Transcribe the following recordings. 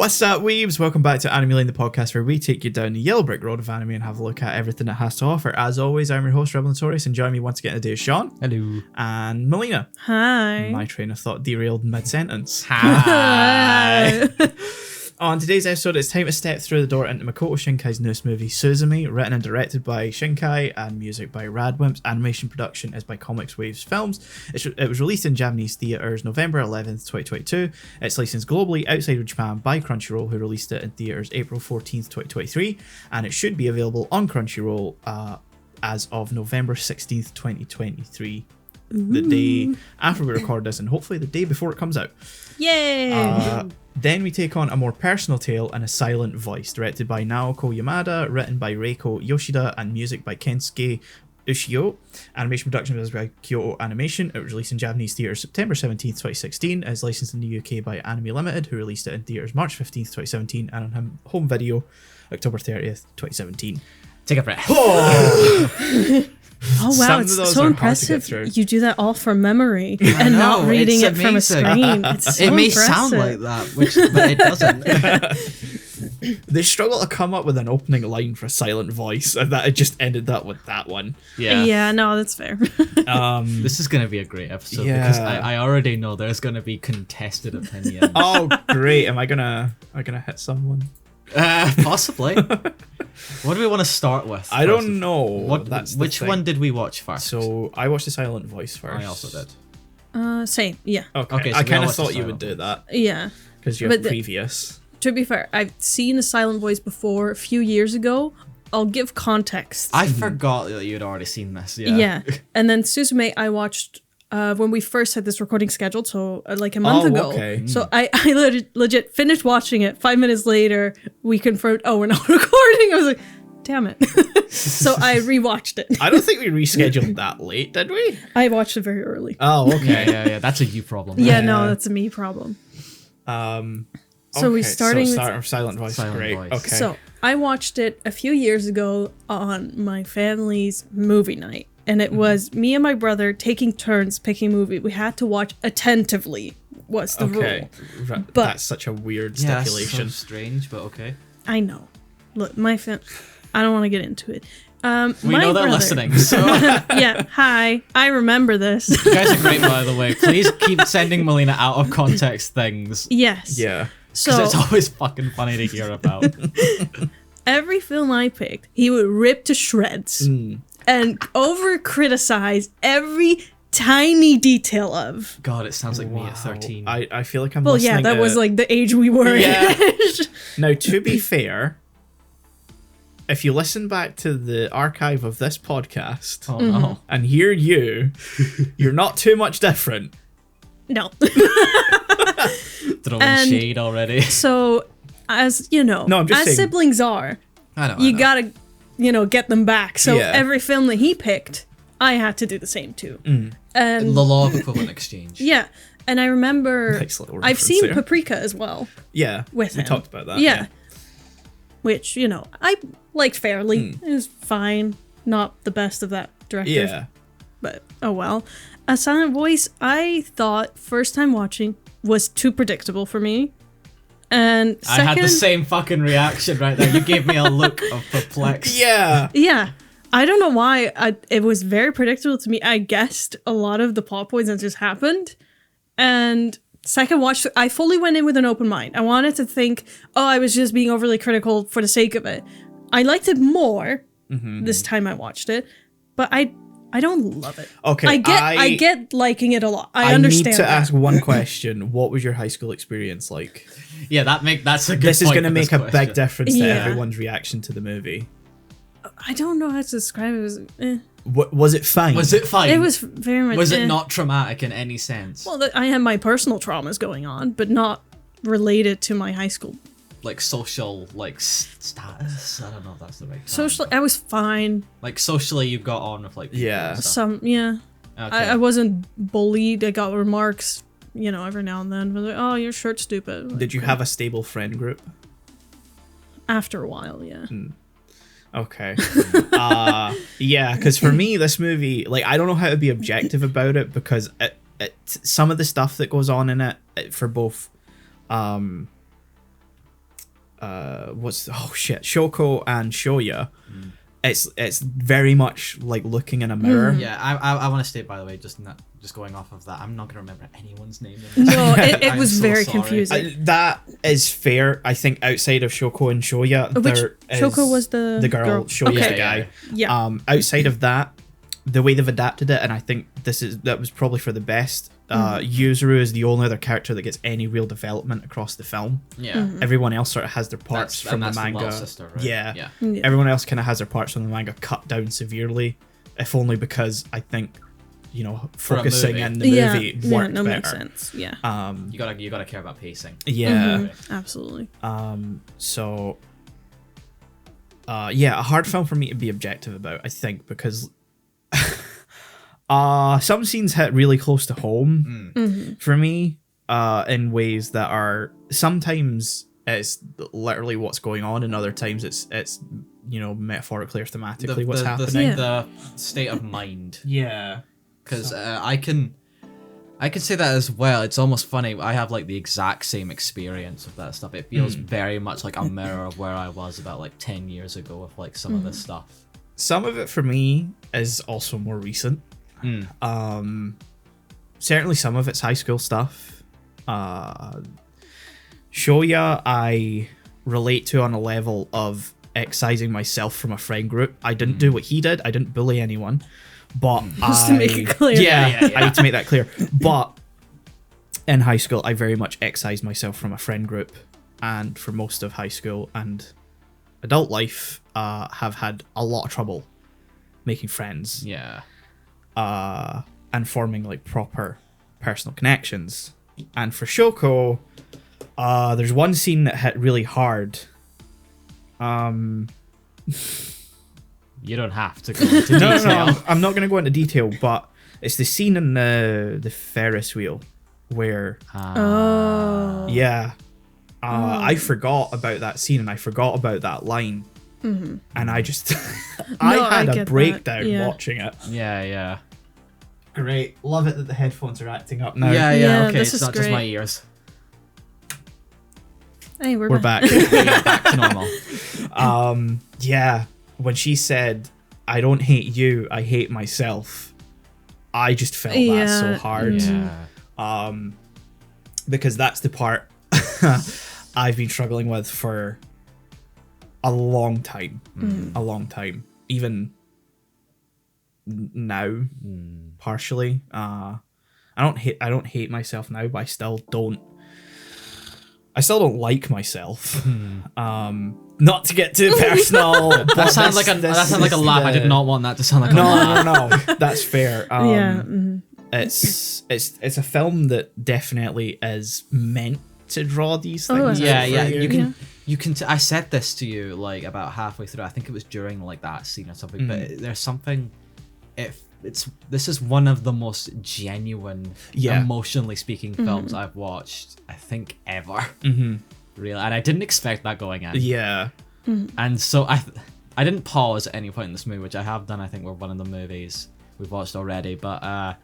What's up, weebs? Welcome back to Melina, the podcast where we take you down the yellow brick road of anime and have a look at everything it has to offer. As always, I'm your host, Notorious, and join me once again today is Shaun. Hello. And Melina. Hi. My train of thought derailed mid-sentence. Hi. On today's episode, it's time to step through the door into Makoto Shinkai's newest movie, Suzume, written and directed by Shinkai and music by Radwimps. Animation production is by Comics Waves Films. It was released in Japanese theatres November 11th, 2022. It's licensed globally outside of Japan by Crunchyroll, who released it in theatres April 14th, 2023. And it should be available on Crunchyroll as of November 16th, 2023. The day after we record this, and hopefully the day before it comes out. Yay! Then we take on a more personal tale in a silent voice, directed by Naoko Yamada, written by Reiko Yoshida, and music by Kensuke Ushio. Animation production was by Kyoto Animation. It was released in Japanese theatres September 17th, 2016. It is licensed in the UK by Anime Limited, who released it in theatres March 15th, 2017, and on home video October 30th, 2017. Take a breath. Oh wow, it's so impressive. You do that all from memory and not reading it from a screen. It's so it may impressive. sound like that, but it doesn't. They struggle to come up with an opening line for a silent voice, and that it just ended that with that one. Yeah, no, that's fair. This is going to be a great episode because I already know there's going to be contested opinions. Oh, great. Am I gonna hit someone? Possibly. What do we want to start with? I don't know. Which one did we watch first? So I watched the silent voice first. I also did. Same, yeah. Okay, so I we kind all of thought you would do that. Yeah. Because you have previous. To be fair, I've seen a silent voice before a few years ago. I'll give context. I forgot that you'd already seen this. Yeah. And then Suzume, I watched when we first had this recording scheduled, so like a month ago. Okay. So I legit finished watching it. 5 minutes later, we confirmed, we're not recording. I was like, damn it. So I rewatched it. I don't think we rescheduled that late, did we? I watched it very early. Oh, okay. Yeah. That's a you problem. Yeah, Right? no, that's a me problem. So we starting with silent voice. Silent Great. voice. Okay. So I watched it a few years ago on my family's movie night. And it was me and my brother taking turns picking a movie. We had to watch attentively was the rule. But that's such a weird Yeah, stipulation. so strange, but okay. I know. Look, I don't want to get into it. We my know they're brother, listening, so... Yeah, hi. I remember this. You guys are great, by the way. Please keep sending Melina out of context things. Yes. Yeah. Because So it's always fucking funny to hear about. every film I picked, he would rip to shreds and over criticize every tiny detail of. God, it sounds like me at 13. I feel like I'm Well, listening yeah, that to... was like the age we were Yeah. in. Now, to be fair, if you listen back to the archive of this podcast Oh no. and hear you're not too much different. No. Throwing And- shade already. So, as you know, No, I'm just as saying- siblings are, I know. you gotta, get them back. So Yeah. every film that he picked, I had to do the same too. And The law of equivalent exchange. yeah, and I remember Nice little I've reference seen there. Paprika as well Yeah. with we him. talked about that. Yeah. Which, I liked fairly. It was fine. Not the best of that director. Yeah. But oh well. A Silent Voice, I thought first time watching was too predictable for me. And second, I had the same fucking reaction right there. You gave me a look of perplexed. Yeah. yeah. I don't know why. It was very predictable to me. I guessed a lot of the plot points that just happened. And second watch, I fully went in with an open mind. I wanted to think, I was just being overly critical for the sake of it. I liked it more this time I watched it, but I don't love it. Okay. I get liking it a lot. I I understand need to that. ask one question. What was your high school experience like? Yeah, that's a good This is point going to for make this a big question. difference to Yeah. everyone's reaction to the movie. I don't know how to describe it. It was, Was it fine? Was it fine? it was very much. Was it not traumatic in any sense? Well, I had my personal traumas going on, but not related to my high school. Like social, status? I don't know if that's the right term. Socially, I was fine. Like socially you got on with like people Yeah. and stuff. Yeah. Okay. I wasn't bullied. I got remarks, every now and then. But like, oh, your shirt's stupid. Like, Did you have a stable friend group? after a while, yeah. Okay. Yeah, because for me, this movie, I don't know how to be objective about it because some of the stuff that goes on in it for both Shoko and Shoya. It's very much like looking in a mirror. Yeah, I want to state, by the way, just going off of that, I'm not going to remember anyone's name. No, it I'm was so very sorry. confusing. That is fair. I think outside of Shoko and Shoya, Shoko was the girl. Shoya's Okay. the guy. Yeah. Outside of that, the way they've adapted it, and I think that was probably for the best. Yuzuru is the only other character that gets any real development across the film. Yeah. Everyone else sort of has their parts from the that's manga. little sister, right? Yeah. Yeah. Everyone else kind of has their parts from the manga cut down severely, if only because I think, For a focusing movie. in the movie worked no, better. makes sense. Yeah. You gotta care about pacing. Yeah. Absolutely. So, a hard film for me to be objective about, I think, because some scenes hit really close to home for me, in ways that are sometimes it's literally what's going on, and other times it's metaphorically or thematically what's happening. The state of mind. Yeah, Because I can say that as well. It's almost funny. I have like the exact same experience of that stuff. It feels very much like a mirror of where I was about like 10 years ago with like some of this stuff. Some of it for me is also more recent. Certainly some of it's high school stuff. Shoya I relate to on a level of excising myself from a friend group. I didn't do what he did. I didn't bully anyone. But Just to make it clear. Yeah, I need to make that clear. But in high school, I very much excised myself from a friend group. And for most of high school and adult life, have had a lot of trouble making friends. Yeah. And forming like proper personal connections. And for Shoko, there's one scene that hit really hard. You don't have to go into detail. No, I'm not going to go into detail, but it's the scene in the Ferris wheel where, I forgot about that scene and I forgot about that line, and I just, I had a breakdown watching it. Yeah. Great, love it that the headphones are acting up now. Yeah. Okay, this it's is not just great. my ears. Hey, we're We're back. back. Back to normal. When she said, "I don't hate you, I hate myself," I just felt that so hard. Yeah. Because that's the part I've been struggling with for a long time. Even now, partially. I don't hate myself now, but I still don't like myself. Not to get too personal. That sounds like a laugh. I did not want that to sound like a laugh. No, that's fair. It's a film that definitely is meant to draw these things. Yeah. You can. I said this to you like about halfway through. I think it was during like that scene or something. But there's something. This is one of the most genuine, emotionally speaking films I've watched. I think ever. Really, and I didn't expect that going in. Yeah. And so I didn't pause at any point in this movie, which I have done. I think we're one of the movies we've watched already. But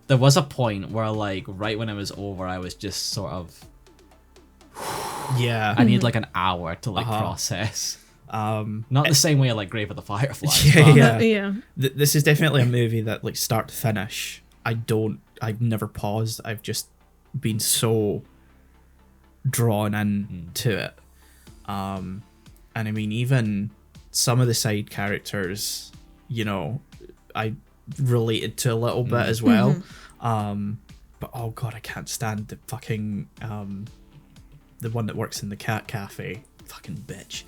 there was a point where, like, right when it was over, I was just sort of. Yeah. I need like an hour to like process. Not the same way like Grave of the Fireflies. This is definitely a movie that like start to finish. I've never paused. I've just been so drawn in to it. And I mean, even some of the side characters, I related to a little bit as well. But oh god, I can't stand the fucking the one that works in the cat cafe. Fucking bitch.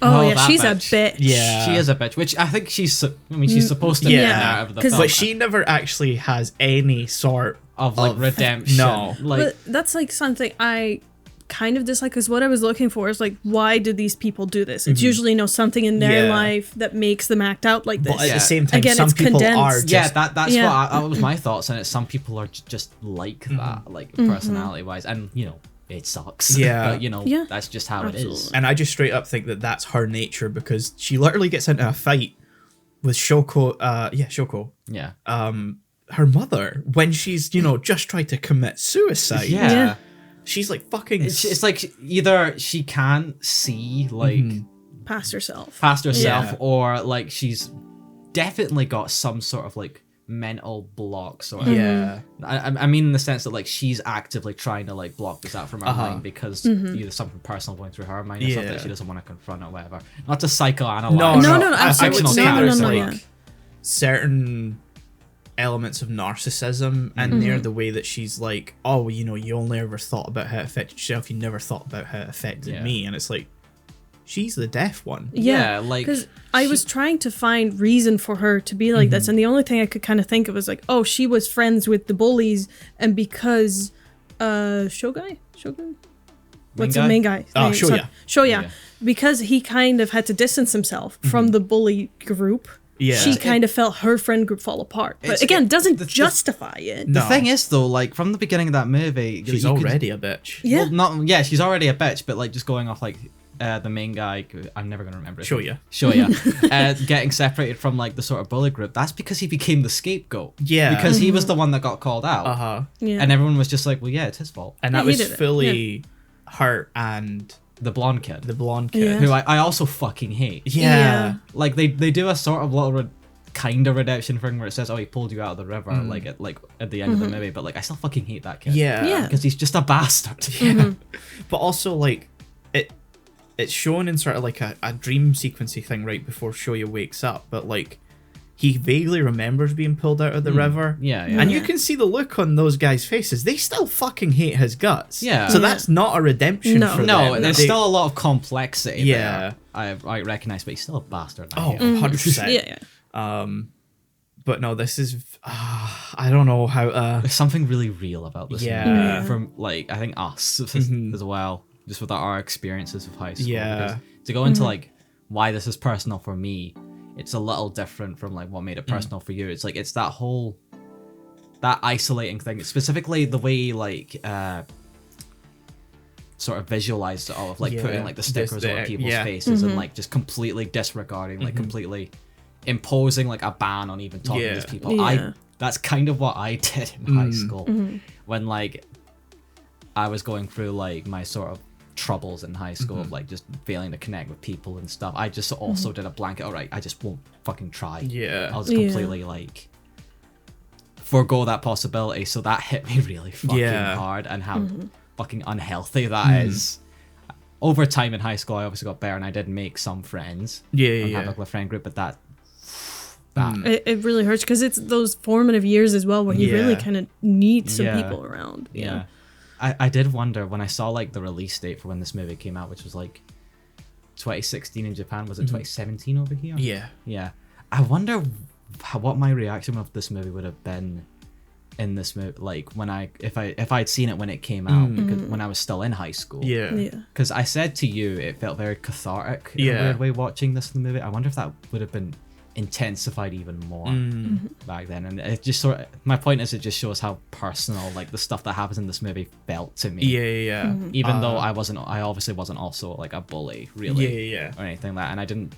She's bitch. a bitch. Yeah, she is a bitch. Which I think she's supposed to be out of the film. But she never actually has any sort of like redemption. No, like but that's like something I kind of dislike, because what I was looking for is like, why do these people do this? It's usually something in their life that makes them act out like this. But at the same time, Again, some it's people condensed. are just that was my thoughts on it. Some people are just like that, like personality wise, and it sucks. Yeah. But that's just how it is. And I just straight up think that that's her nature, because she literally gets into a fight with Shoko. Shoko. Yeah. Her mother, when she's just tried to commit suicide. Yeah. she's like fucking. It's like either she can't see like past herself, Yeah. or like she's definitely got some sort of like mental blocks, or Yeah. I mean in the sense that like she's actively trying to like block this out from her mind because either something personal going through her mind or something that she doesn't want to confront or whatever. Not to psychoanalyze. No, I would absolutely. say No, there's no, like yeah. certain elements of narcissism in there. The way that she's like, oh, you know, you only ever thought about how it affected yourself. You never thought about how it affected me. And it's like, she's the deaf one. Yeah, like because I was trying to find reason for her to be like this, and the only thing I could kind of think of was like, oh, she was friends with the bullies, and because Shogun, what's the main guy? Oh, Shoya. Shoya, because he kind of had to distance himself from the bully group. Yeah. She kind of felt her friend group fall apart. But again, doesn't justify it. the thing is though, like from the beginning of that movie, She's already a bitch. Yeah. Well, she's already a bitch, but like just going off like the main guy, I'm never gonna remember it. Shoya. Getting separated from like the sort of bully group. That's because he became the scapegoat. Yeah. Because he was the one that got called out. Yeah. And everyone was just like, well, yeah, it's his fault. And that he was did it. fully her and The blonde kid, the blonde kid. Yeah. who I also fucking hate. Yeah. Like they do a sort of little kind of redemption thing where it says, oh, he pulled you out of the river, like at the end of the movie, but like I still fucking hate that kid. Yeah. Because he's just a bastard. Yeah. But also like it's shown in sort of like a dream sequencey thing right before Shoya wakes up, but like he vaguely remembers being pulled out of the river. Yeah. And you can see the look on those guys' faces. They still fucking hate his guts. Yeah. So that's not a redemption for them. No, there's They- still a lot of complexity Yeah. there. I recognize, but he's still a bastard. I Oh, hate him. 100%. Yeah. But no, this is I don't know how There's something really real about this Yeah. movie from like I think us as well, just with our experiences of high school. Yeah. Because to go into like why this is personal for me, it's a little different from like what made it personal for you. It's like it's that whole that isolating thing, specifically the way like sort of visualized it all of like putting like the stickers on people's faces and like just completely disregarding, like completely imposing like a ban on even talking to these people. Yeah. That's kind of what I did in high school when like I was going through like my sort of troubles in high school of like just failing to connect with people and stuff. I just also did a blanket, all right, I just won't fucking try. Yeah. I'll just completely like forego that possibility. So that hit me really fucking hard, and how fucking unhealthy that is. Over time in high school I obviously got better and I did make some friends. And have a friend group, but that It really hurts because it's those formative years as well where you really kind of need some people around. Yeah. I did wonder when I saw like the release date for when this movie came out, which was like 2016 in Japan. Was it 2017 over here? Yeah. I wonder what my reaction of this movie would have been in this movie, like when if I'd seen it when it came out, because when I was still in high school. Because I said to you it felt very cathartic in a weird way watching this in the movie. I wonder if that would have been intensified even more back then. And it just sort of, my point is, it just shows how personal like the stuff that happens in this movie felt to me. Even though I obviously wasn't also like a bully really or anything like that, and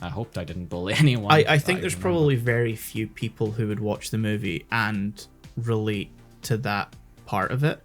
I hoped I didn't bully anyone. I think there's probably very few people who would watch the movie and relate to that part of it.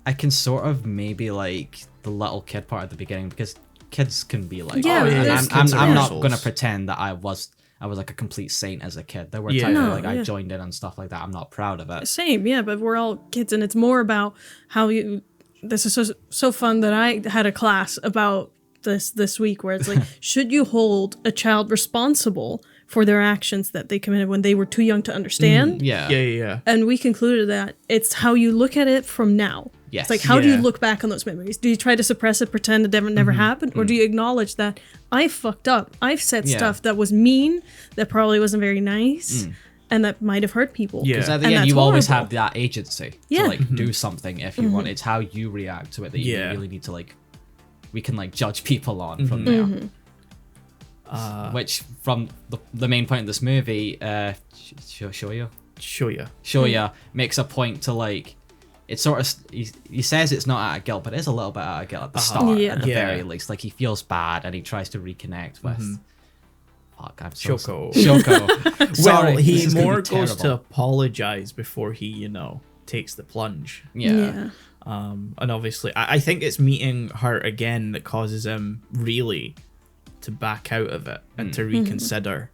I can sort of maybe like the little kid part at the beginning, because kids can be like, I'm not gonna pretend that I was like a complete saint as a kid. There were times where like I joined in and stuff like that. I'm not proud of it. Same, but we're all kids, and it's more about how you. This is so fun that I had a class about this week where it's like, should you hold a child responsible for their actions that they committed when they were too young to understand? And we concluded that it's how you look at it from now. Yes. It's like, how do you look back on those memories? Do you try to suppress it, pretend it never happened? Or do you acknowledge that I fucked up? I've said stuff that was mean, that probably wasn't very nice, and that might have hurt people. Because at the end, you always have that agency to like do something if you want. It's how you react to it that you really need to like, we can like judge people on from there. Which, from the main point of this movie, Shoya makes a point to like, it's sort of, he says it's not out of guilt, but it is a little bit out of guilt at the start, at the very least. Like, he feels bad and he tries to reconnect with fuck, I'm so Shoko. Well, he more goes to apologize before he, takes the plunge. And obviously, I think it's meeting her again that causes him really to back out of it and to reconsider.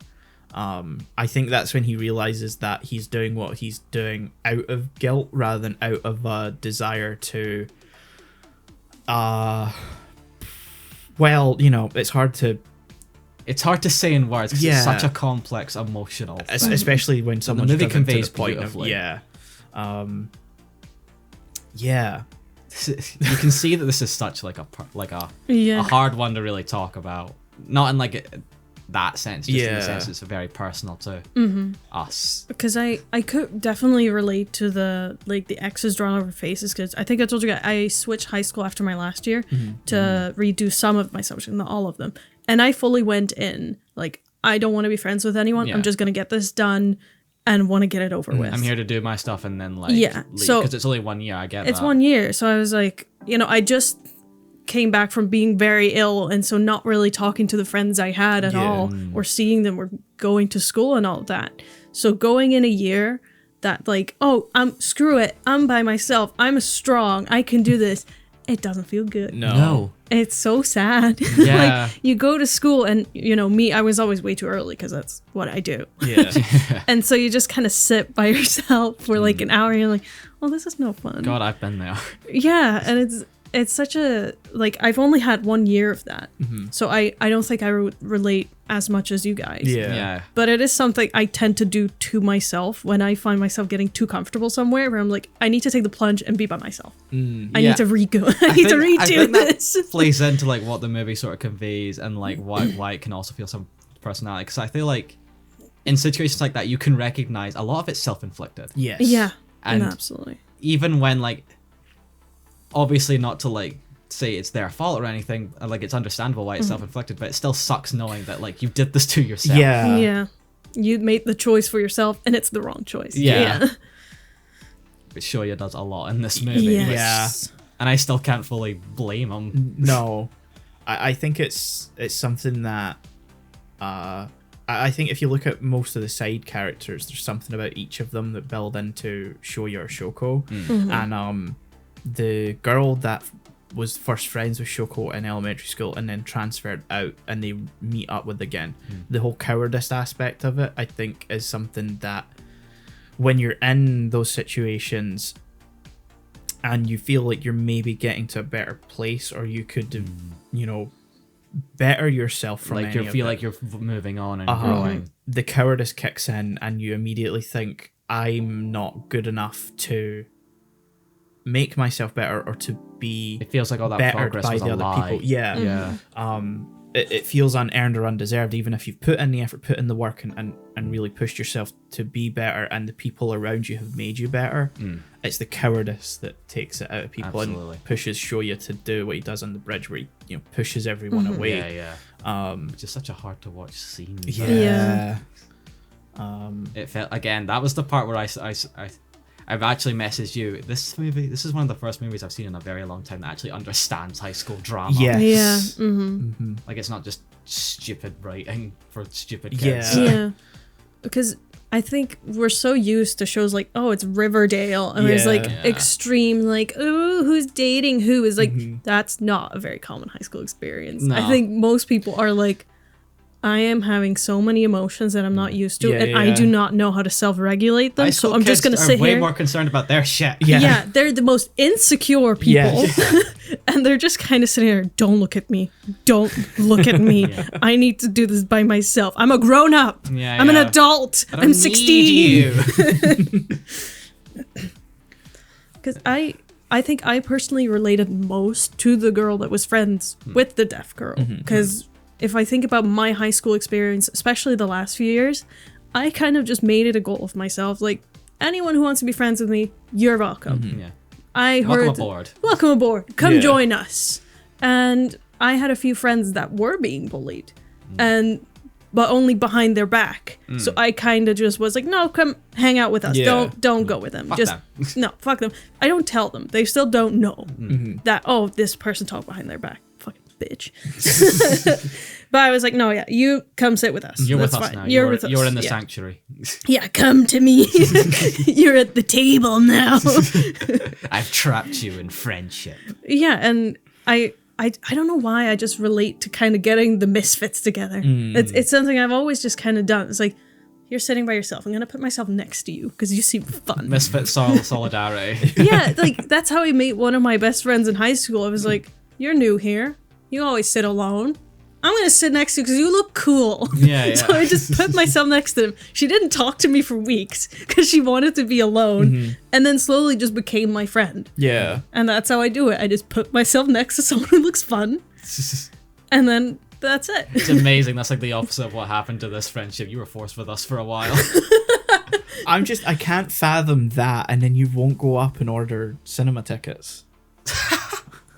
I think that's when he realizes that he's doing what he's doing out of guilt rather than out of a desire to well, you know, it's hard to say in words because it's such a complex emotional thing. Especially when someone the movie conveys to the point beautifully. of You can see that this is such like a hard one to really talk about, not in like that sense, just in the sense it's very personal to us. Because I could definitely relate to the X's drawn over faces, because I think I told you guys I switched high school after my last year to redo some of my subjects, not all of them, and I fully went in like, I don't want to be friends with anyone. I'm just gonna get this done and want to get it over with. I'm here to do my stuff and then leave, so because it's only 1 year. I get it's 1 year, so I was like, you know, I just came back from being very ill, and so not really talking to the friends I had at all, or seeing them, or going to school and all of that. So going in a year that like, oh, screw it, I'm by myself, I'm strong, I can do this. It doesn't feel good. No. It's so sad. Yeah. Like, you go to school and, you know, me, I was always way too early because that's what I do. Yeah. And so you just kind of sit by yourself for like an hour and you're like, oh, this is no fun. God, I've been there. Yeah. And it's such a, like, I've only had 1 year of that. So I don't think I relate as much as you guys. Yeah. But it is something I tend to do to myself when I find myself getting too comfortable somewhere, where I'm like, I need to take the plunge and be by myself. I need to redo this. That plays into like what the movie sort of conveys, and like why it can also feel some personality. Because I feel like in situations like that, you can recognize a lot of it's self-inflicted. Yes. Yeah. And absolutely. Even when like, obviously not to like say it's their fault or anything, like it's understandable why it's self-inflicted, but it still sucks knowing that like you did this to yourself. Yeah. You made the choice for yourself and it's the wrong choice. Yeah. But Shoya does a lot in this movie. Yes. And I still can't fully blame him. No. I think it's something that I think if you look at most of the side characters, there's something about each of them that build into Shoya or Shoko. And the girl that was first friends with Shoko in elementary school and then transferred out and they meet up with again. The whole cowardice aspect of it, I think, is something that when you're in those situations and you feel like you're maybe getting to a better place, or you could, you know, better yourself from like you feel like you're moving on and growing. The cowardice kicks in and you immediately think, I'm not good enough to make myself better or to be it feels like all that bettered progress by was the a other lie. people. Yeah. It feels unearned or undeserved, even if you've put in the effort, put in the work, and really pushed yourself to be better, and the people around you have made you better. It's the cowardice that takes it out of people. Absolutely. And pushes Shoya to do what he does on the bridge, where he, you know, pushes everyone away. Which is such a hard to watch scene. Yeah. It felt, again, that was the part where I've actually messaged you. This movie, this is one of the first movies I've seen in a very long time that actually understands high school drama. Yes. Yeah. Like, it's not just stupid writing for stupid kids. Yeah. Because I think we're so used to shows like, oh, it's Riverdale, and there's like extreme, like, oh, who's dating who, is like, that's not a very common high school experience. No. I think most people are like, I am having so many emotions that I'm not used to, and I do not know how to self-regulate them. So I'm just gonna sit way here. More concerned about their shit. Yeah, they're the most insecure people, and they're just kind of sitting there. Don't look at me. Don't look at me. I need to do this by myself. I'm a grown up. I'm an adult. I'm 16. Because I think I personally related most to the girl that was friends with the deaf girl. Because if I think about my high school experience, especially the last few years, I kind of just made it a goal of myself. Like, anyone who wants to be friends with me, you're welcome. I heard, welcome aboard. Come join us. And I had a few friends that were being bullied, but only behind their back. So I kind of just was like, no, come hang out with us. Don't go with them. No, fuck them. I don't tell them. They still don't know that, oh, this person talked behind their back. Fucking bitch. But I was like, no, yeah, you come sit with us. You're That's with us fine. now. You're with us. You're in the yeah. sanctuary. Yeah, come to me. You're at the table now. I've trapped you in friendship. Yeah, and I don't know why I just relate to kind of getting the misfits together. It's something I've always just kind of done. It's like, you're sitting by yourself. I'm going to put myself next to you because you seem fun. Misfit solidarity. Yeah, like that's how I made one of my best friends in high school. I was like, you're new here. You always sit alone. I'm going to sit next to you because you look cool. Yeah. So I just put myself next to him. She didn't talk to me for weeks because she wanted to be alone and then slowly just became my friend. Yeah. And that's how I do it. I just put myself next to someone who looks fun. And then that's it. It's amazing. That's like the opposite of what happened to this friendship. You were forced with us for a while. I can't fathom that, and then you won't go up and order cinema tickets.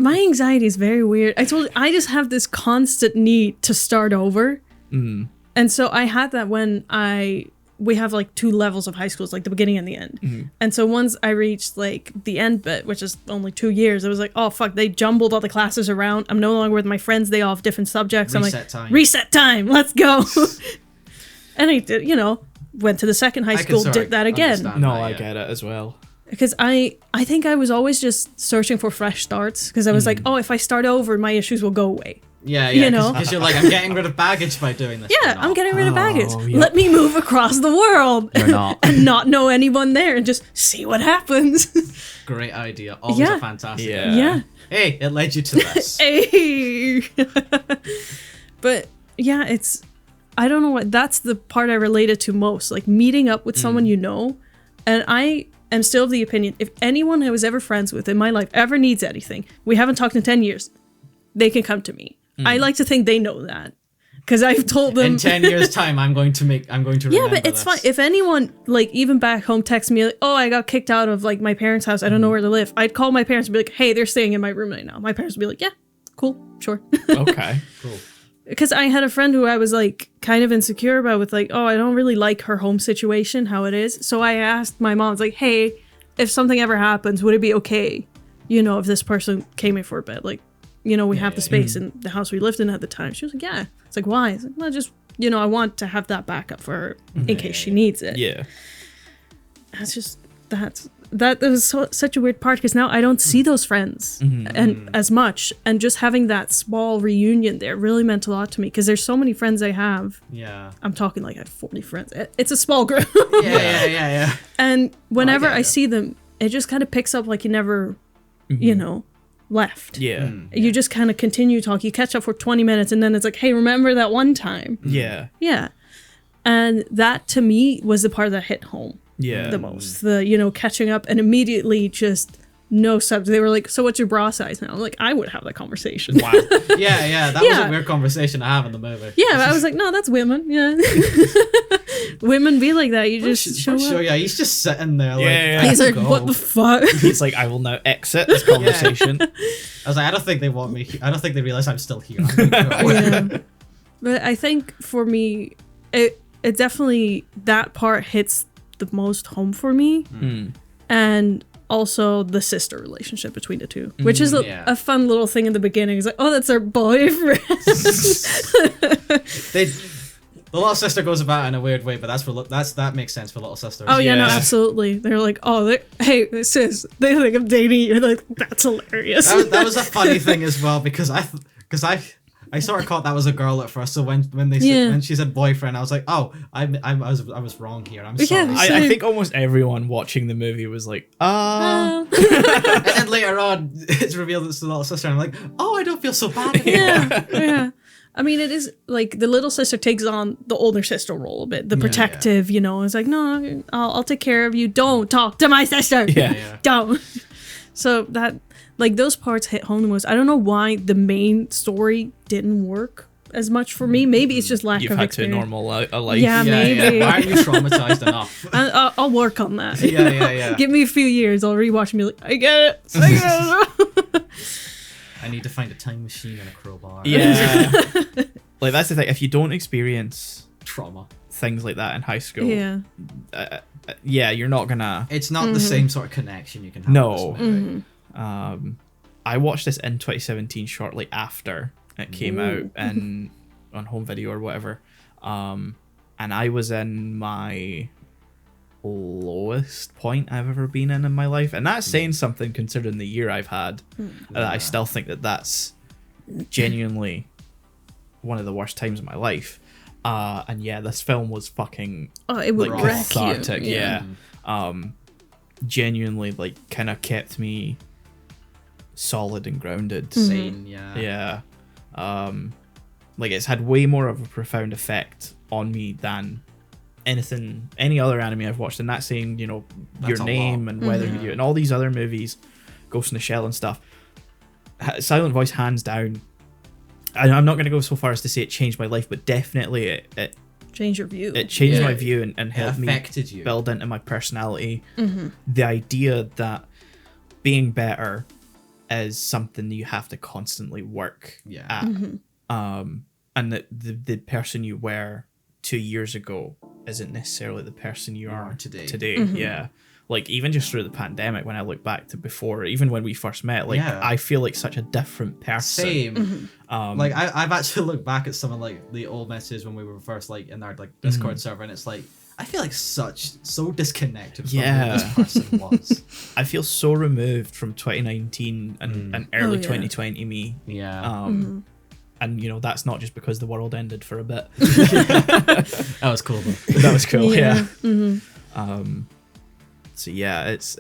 My anxiety is very weird. I told you, I just have this constant need to start over. And so I had that when we have like 2 levels of high schools, like the beginning and the end. And so once I reached like the end bit, which is only 2 years, I was like, oh fuck, they jumbled all the classes around. I'm no longer with my friends. They all have different subjects. Reset time. Let's go. And I did, went to the second high school, did that again. I get it as well. Because I think I was always just searching for fresh starts because I was like, oh, if I start over, my issues will go away. Yeah. Because you're like, I'm getting rid of baggage by doing this. Yeah, I'm getting rid of baggage. Yeah. Let me move across the world. You're not. And not know anyone there and just see what happens. Great idea. Always a fantastic idea. Yeah. Hey, it led you to this. Hey. But yeah, I don't know that's the part I related to most. Like meeting up with someone you know. And I am still of the opinion, if anyone I was ever friends with in my life ever needs anything, we haven't talked in 10 years, they can come to me. I like to think they know that because I've told them in 10 years time I'm going to remember but it's fine if anyone like even back home texts me like, oh, I got kicked out of like my parents' house, I don't know where to live. I'd call my parents and be like, hey, they're staying in my room right now. My parents would be like, yeah, cool, sure. Okay. cool. Because I had a friend who I was like kind of insecure about with like, oh, I don't really like her home situation, how it is. So I asked my mom, I was like, hey, if something ever happens, would it be okay, if this person came in for a bit? Like, we have the space in the house we lived in at the time. She was like, yeah. It's like, why? It's like, well, just, I want to have that backup for her in case she needs it. Yeah. That's just, that was such a weird part because now I don't see those friends and as much, and just having that small reunion there really meant a lot to me because there's so many friends I have. Yeah, I'm talking like I have 40 friends. It's a small group. yeah. And whenever I see them, it just kind of picks up like you never, left. Yeah. You just kind of continue talk. You catch up for 20 minutes and then it's like, hey, remember that one time? Yeah. Yeah. And that to me was the part that hit home. Yeah. The most. The, catching up and immediately just no subject. They were like, so what's your bra size now? I'm like, I would have that conversation. Wow. Yeah. That was a weird conversation to have in the movie. Yeah, but I was like, no, that's women. Yeah. Women be like that. You just show up. Sure, yeah, he's just sitting there like, he's like, what the fuck? He's like, I will now exit this conversation. I was like, I don't think they want me. I don't think they realize I'm still here. I'm gonna go. Yeah. But I think for me, it definitely, that part hits the most home for me. And also the sister relationship between the two, which is a fun little thing in the beginning. It's like, oh, that's our boyfriend. The little sister goes about it in a weird way, but that makes sense for little sisters. Oh yeah, no, absolutely. They're like, oh, hey, sis, they think I'm dating you. You're like, that's hilarious. That was a funny thing as well because I sort of caught that was a girl at first. So when she said boyfriend, I was like, oh, I was wrong here. I'm sorry. Yeah, I think almost everyone watching the movie was like, And then later on, it's revealed it's the little sister, and I'm like, oh, I don't feel so bad anymore. Yeah. I mean, it is like the little sister takes on the older sister role a bit, the protective, It's like, no, I'll take care of you. Don't talk to my sister. Yeah. Don't. So that, like, those parts hit home the most. I don't know why the main story didn't work as much for me. Maybe it's just lack you've of had experience. to normal a life. Yeah, maybe. Why aren't you traumatized enough? I'll work on that. Yeah. Give me a few years. I'll rewatch and be like, I get it. I need to find a time machine and a crowbar. Yeah. Like, that's the thing. If you don't experience Trauma. things like that in high school, you're not gonna... It's not the same sort of connection you can have No. with this movie. I watched this in 2017 shortly after it came out, and on home video or whatever, and I was in my lowest point I've ever been in my life, and that's saying something considering the year I've had. I still think that's genuinely one of the worst times of my life. And yeah, this film was fucking it would like wreck cathartic. you. Yeah. Genuinely like kind of kept me solid and grounded. Sane, yeah. Yeah. Like it's had way more of a profound effect on me than any other anime I've watched, and that's saying, you know, That's Your a Name lot. and Weather You and all these other movies, Ghost in the Shell and stuff. Silent Voice, hands down. I'm not going to go so far as to say it changed my life, but definitely it Change your view. It changed my view and helped me affected you. build into my personality. The idea that being better is something you have to constantly work at. And that the person you were 2 years ago isn't necessarily the person you are today. Yeah. Like even just through the pandemic, when I look back to before, even when we first met, like I feel like such a different person. Same. Like I've actually looked back at some of like the old messages when we were first like in our like Discord server, and it's like I feel like so disconnected from who this person was. I feel so removed from 2019 and early 2020 me. Yeah. And you know, that's not just because the world ended for a bit. That was cool though. That was cool. Yeah. So yeah, it's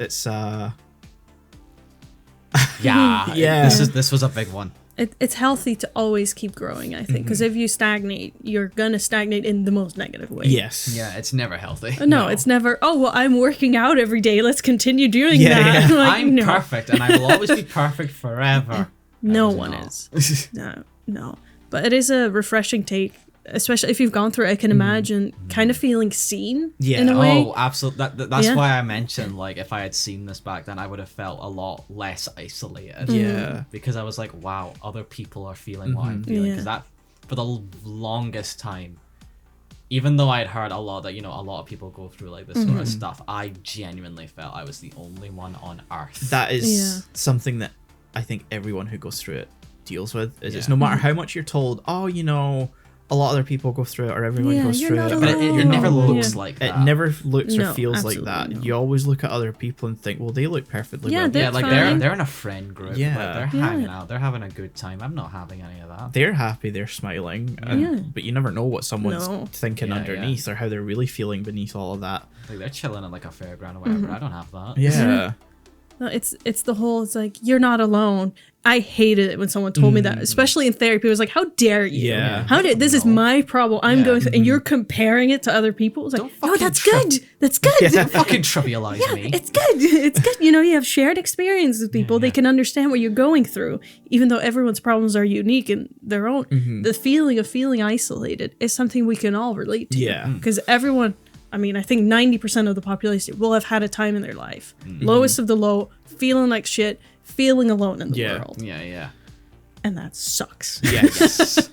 yeah. This was a big one. It's healthy to always keep growing, I think, because if you stagnate, you're gonna stagnate in the most negative way. Yes. Yeah, it's never healthy. No, it's never. Oh well, I'm working out every day. Let's continue doing that. Yeah. Like, I'm perfect, and I will always be perfect forever. No one is. No. But it is a refreshing take, especially if you've gone through it. I can imagine kind of feeling seen in a way. Oh, absolutely. That's why I mentioned, like, if I had seen this back then, I would have felt a lot less isolated. Yeah. Because I was like, wow, other people are feeling what I'm feeling. Because that, for the longest time, even though I'd heard a lot that, you know, a lot of people go through, like, this sort of stuff, I genuinely felt I was the only one on Earth. That is something that I think everyone who goes through it deals with. Is it's no matter how much you're told, oh, you know, a lot of other people go through it or everyone goes through it. But it never looks like that. It never looks or feels like absolutely that. no. You always look at other people and think, well, they look perfectly well. They're like fine. they're in a friend group. Yeah. Like, they're hanging out. They're having a good time. I'm not having any of that. They're happy, they're smiling, but you never know what someone's thinking underneath or how they're really feeling beneath all of that. Like they're chilling at like a fairground or whatever. I don't have that. Yeah. No, it's the whole, it's like, you're not alone. I hated it when someone told me that, especially in therapy. It was like, how dare you? Yeah. This is my problem. I'm going through, and you're comparing it to other people. It's like, no, that's good. That's good. Don't fucking trivialize me. It's good. It's good. You know, you have shared experience with people. They can understand what you're going through, even though everyone's problems are unique in their own. The feeling of feeling isolated is something we can all relate to. Yeah. Because everyone, I mean, I think 90% of the population will have had a time in their life. Lowest of the low, feeling like shit, feeling alone in the world. Yeah. And that sucks. Yes.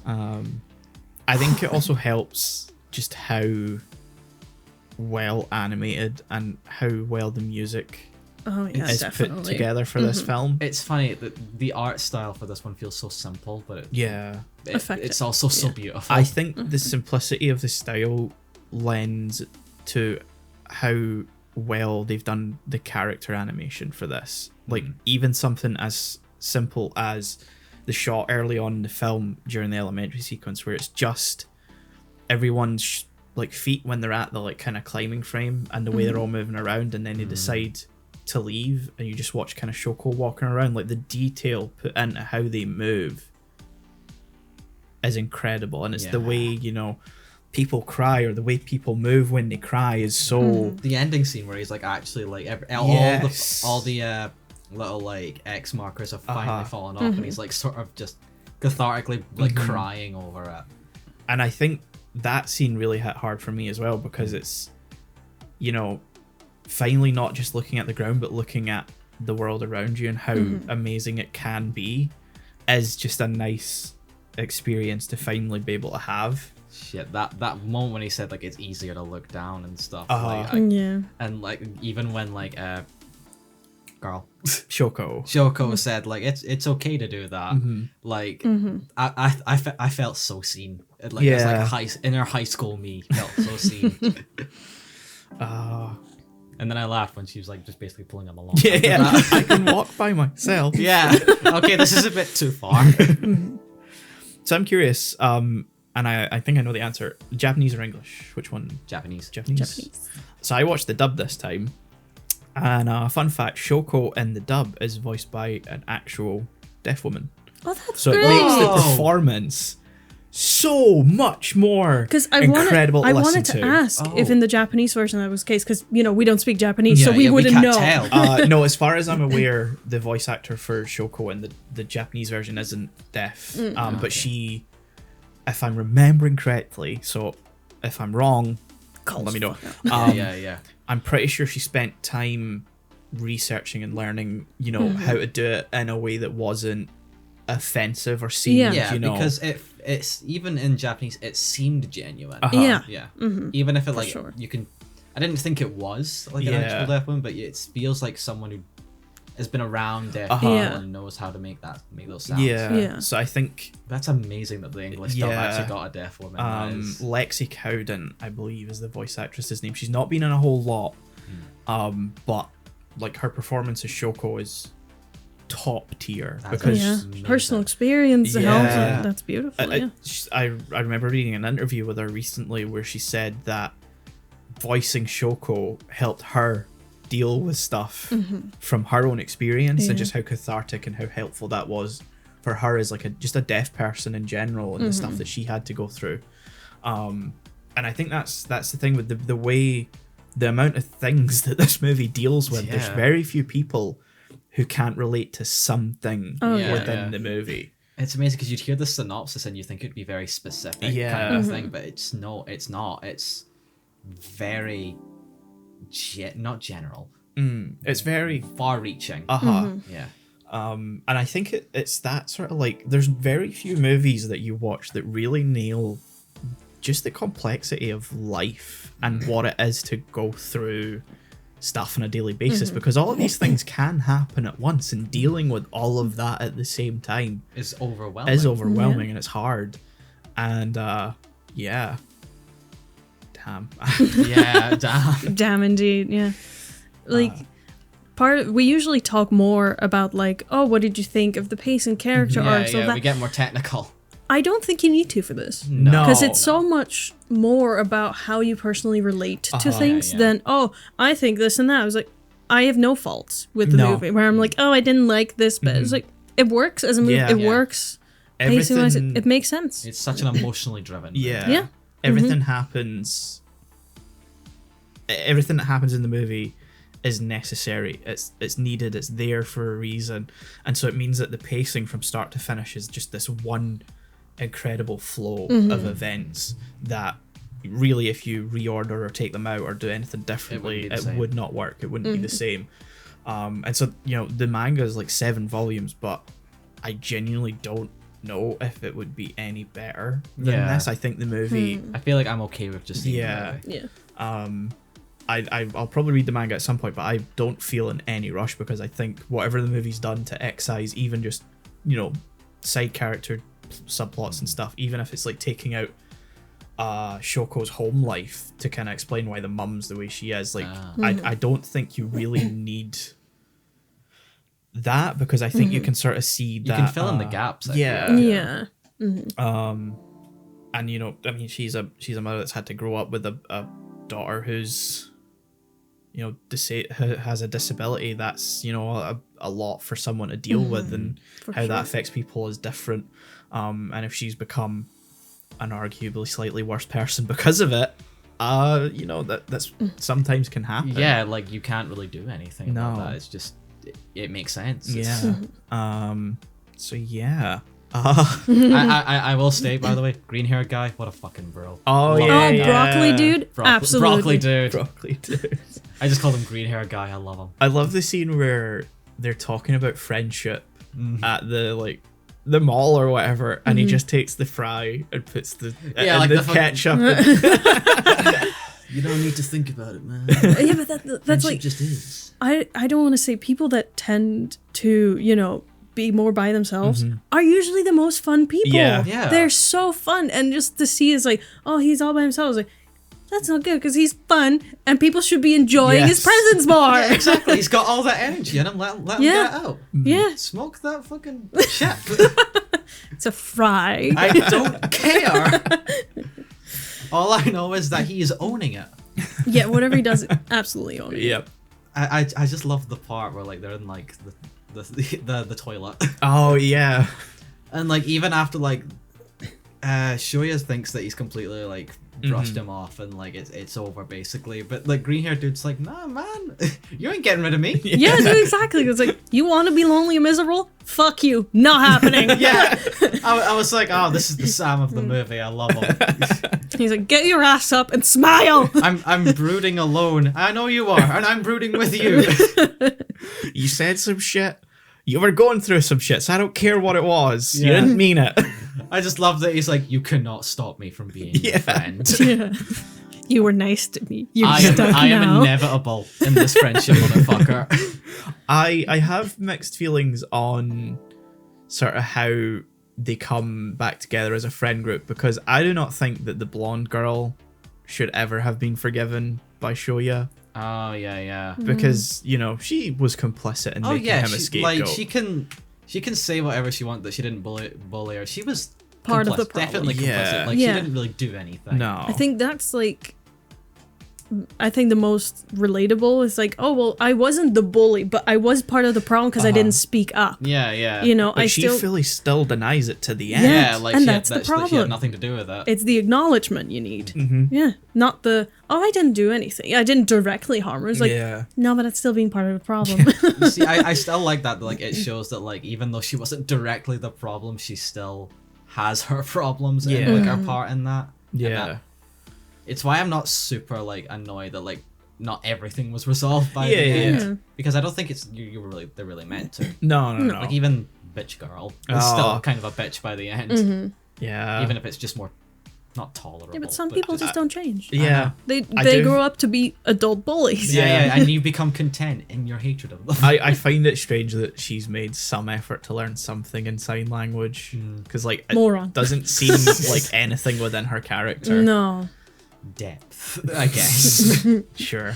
I think it also helps just how well animated and how well the music is put together for this film. It's funny that the art style for this one feels so simple, but it's also so beautiful. I think the simplicity of the style lends to how well they've done the character animation for this. Like even something as simple as the shot early on in the film during the elementary sequence where it's just everyone's like feet when they're at the like kind of climbing frame and the way they're all moving around, and then they decide to leave and you just watch kind of Shoko walking around. Like the detail put into how they move is incredible, and it's the way, you know, people cry or the way people move when they cry is so the ending scene where he's like actually like all the little like X markers have finally fallen off and he's like sort of just cathartically like crying over it. And I think that scene really hit hard for me as well, because it's, you know, finally not just looking at the ground but looking at the world around you and how amazing it can be is just a nice experience to finally be able to have. Shit, that moment when he said like it's easier to look down and stuff. And like even when like girl. Shoko. Shoko said like it's okay to do that. Like I felt so seen. Like it's like inner high school me felt so seen. And then I laughed when she was like just basically pulling him along. Yeah. I can walk by myself. Yeah. Okay, this is a bit too far. So I'm curious, and I think I know the answer. Japanese or English? Which one? Japanese. Japanese. So I watched the dub this time. And fun fact, Shoko in the dub is voiced by an actual deaf woman. Oh, that's So great. it makes the performance so much more incredible I to listen wanted to ask if Oh. in the Japanese version that was the case, because, you know, we don't speak Japanese, so we wouldn't can't know. tell. No, as far as I'm aware, the voice actor for Shoko in the Japanese version isn't deaf. But she, if I'm remembering correctly, so if I'm wrong, let me know. Yeah. I'm pretty sure she spent time researching and learning, you know, how to do it in a way that wasn't offensive or seemed, Yeah, you know. because it's even in Japanese, it seemed genuine. Yeah. Yeah. Even if it like sure. you can, I didn't think it was like an actual deaf one, but it feels like someone who has been around deaf people Yeah. and knows how to make those sounds. Yeah. So I think That's amazing that the English dub actually got a deaf woman. That is- Lexi Cowden, I believe, is the voice actress's name. She's not been in a whole lot, but like her performance as Shoko is top tier That's because Yeah. amazing. Personal experience helps. Yeah. That's beautiful. Yeah. I remember reading an interview with her recently where she said that voicing Shoko helped her deal with stuff from her own experience and just how cathartic and how helpful that was for her as like just a deaf person in general and the stuff that she had to go through. And I think that's the thing with the way, the amount of things that this movie deals with. There's very few people who can't relate to something within the movie. It's amazing because you'd hear the synopsis and you think it'd be very specific kind of thing, but it's not. It's very not general. It's very far-reaching. Yeah. And I think it's that sort of like, there's very few movies that you watch that really nail just the complexity of life and what it is to go through stuff on a daily basis, because all of these things can happen at once, and dealing with all of that at the same time is overwhelming. and it's hard. And yeah. Damn. Yeah, damn. Damn, indeed. Yeah. Like, we usually talk more about, like, oh, what did you think of the pace and character arcs? Yeah, we get more technical. I don't think you need to for this. No. Because it's so much more about how you personally relate to things than, oh, I think this and that. I was like, I have no faults with the movie where I'm like, oh, I didn't like this bit. It's like, it works as a movie. It works. Pacing-wise, it makes sense. It's such an emotionally driven movie. Yeah. Everything happens. Everything that happens in the movie is necessary. It's needed. It's there for a reason, and so it means that the pacing from start to finish is just this one incredible flow of events that really, if you reorder or take them out or do anything differently, it would not work. It wouldn't be the same. And so, you know, the manga is like 7 volumes, but I genuinely don't know if it would be any better than this. I think the movie. I feel like I'm okay with just seeing the movie. I'll probably read the manga at some point, but I don't feel in any rush because I think whatever the movie's done to excise even just, you know, side character subplots and stuff, even if it's like taking out Shoko's home life to kind of explain why the mum's the way she is, like I don't think you really need that, because I think you can sort of see that you can fill in the gaps. Yeah. And you know, I mean, she's a mother that's had to grow up with a daughter who's, you know, has a disability that's, you know, a lot for someone to deal with, and how that affects people is different. And if she's become an arguably slightly worse person because of it, you know, that's sometimes can happen. Yeah, like you can't really do anything about that. It's just it makes sense. So yeah. I will state, by the way, green haired guy, what a fucking bro. Broccoli dude, absolutely. Broccoli dude. I just call him green haired guy. I love him. I love the scene where they're talking about friendship at the mall or whatever, and he just takes the fry and puts the ketchup. You don't need to think about it, man. Yeah, but that's Friendship like, just is. I don't want to say people that tend to, be more by themselves are usually the most fun people. Yeah. They're so fun. And just to see is like, oh, he's all by himself. It's like, that's not good because he's fun and people should be enjoying his presence more. Yeah, exactly. He's got all that energy in him. Let him get it out. Yeah. Smoke that fucking shit. It's a fry. I don't care. All I know is that he is owning it. Yeah, whatever he does, absolutely own it. Yep. I just love the part where like they're in like the toilet. Oh yeah. And like even after like Shoya thinks that he's completely like brushed him off and like it's over basically, but like green haired dude's like, nah man, you ain't getting rid of me. Yeah, no, exactly. It's like, you want to be lonely and miserable? Fuck you. Not happening. Yeah. I was like, oh, this is the Sam of the movie. I love him. He's like, get your ass up and smile. I'm brooding alone. I know you are, and I'm brooding with you. You said some shit. You were going through some shit, so I don't care what it was. You Yeah. didn't mean it. I just love that he's like, you cannot stop me from being your friend. Yeah. You were nice to me. You're I stuck am now. inevitable in this friendship, motherfucker. I have mixed feelings on sort of how they come back together as a friend group, because I do not think that the blonde girl should ever have been forgiven by Shoya, Oh yeah. because she was complicit in Oh making yeah, him a scapegoat. she can say whatever she wants that she didn't bully her. She was Part of the problem. definitely Yeah. complicit. Like Yeah. she didn't really do anything. No, I think that's like, I think the most relatable is like, oh, well, I wasn't the bully, but I was part of the problem because I didn't speak up. Yeah. but I she still, still denies it to the end. Yeah. Yeah, like and she that's had, the she had problem. nothing to do with it. it's the acknowledgement you need. Yeah. Not the, oh, I didn't do anything. I didn't directly harm her. It's like, Yeah. no, but that's still being part of the problem. You see, I still like that. Like it shows that like even though she wasn't directly the problem, she still has her problems Yeah. and like her part in that. And Yeah. that- it's why I'm not super like annoyed that like not everything was resolved by Yeah, the end, yeah. because I don't think it's they're really meant to. No. Like even bitch girl is Oh. still kind of a bitch by the end, Yeah. even if it's just more not tolerable. Yeah, but some people just don't change. Yeah. They I they do- grow up to be adult bullies. yeah, and you become content in your hatred of them. I find it strange that she's made some effort to learn something in sign language, because like it Moron. doesn't seem like anything within her character. No. Depth, I guess. Sure.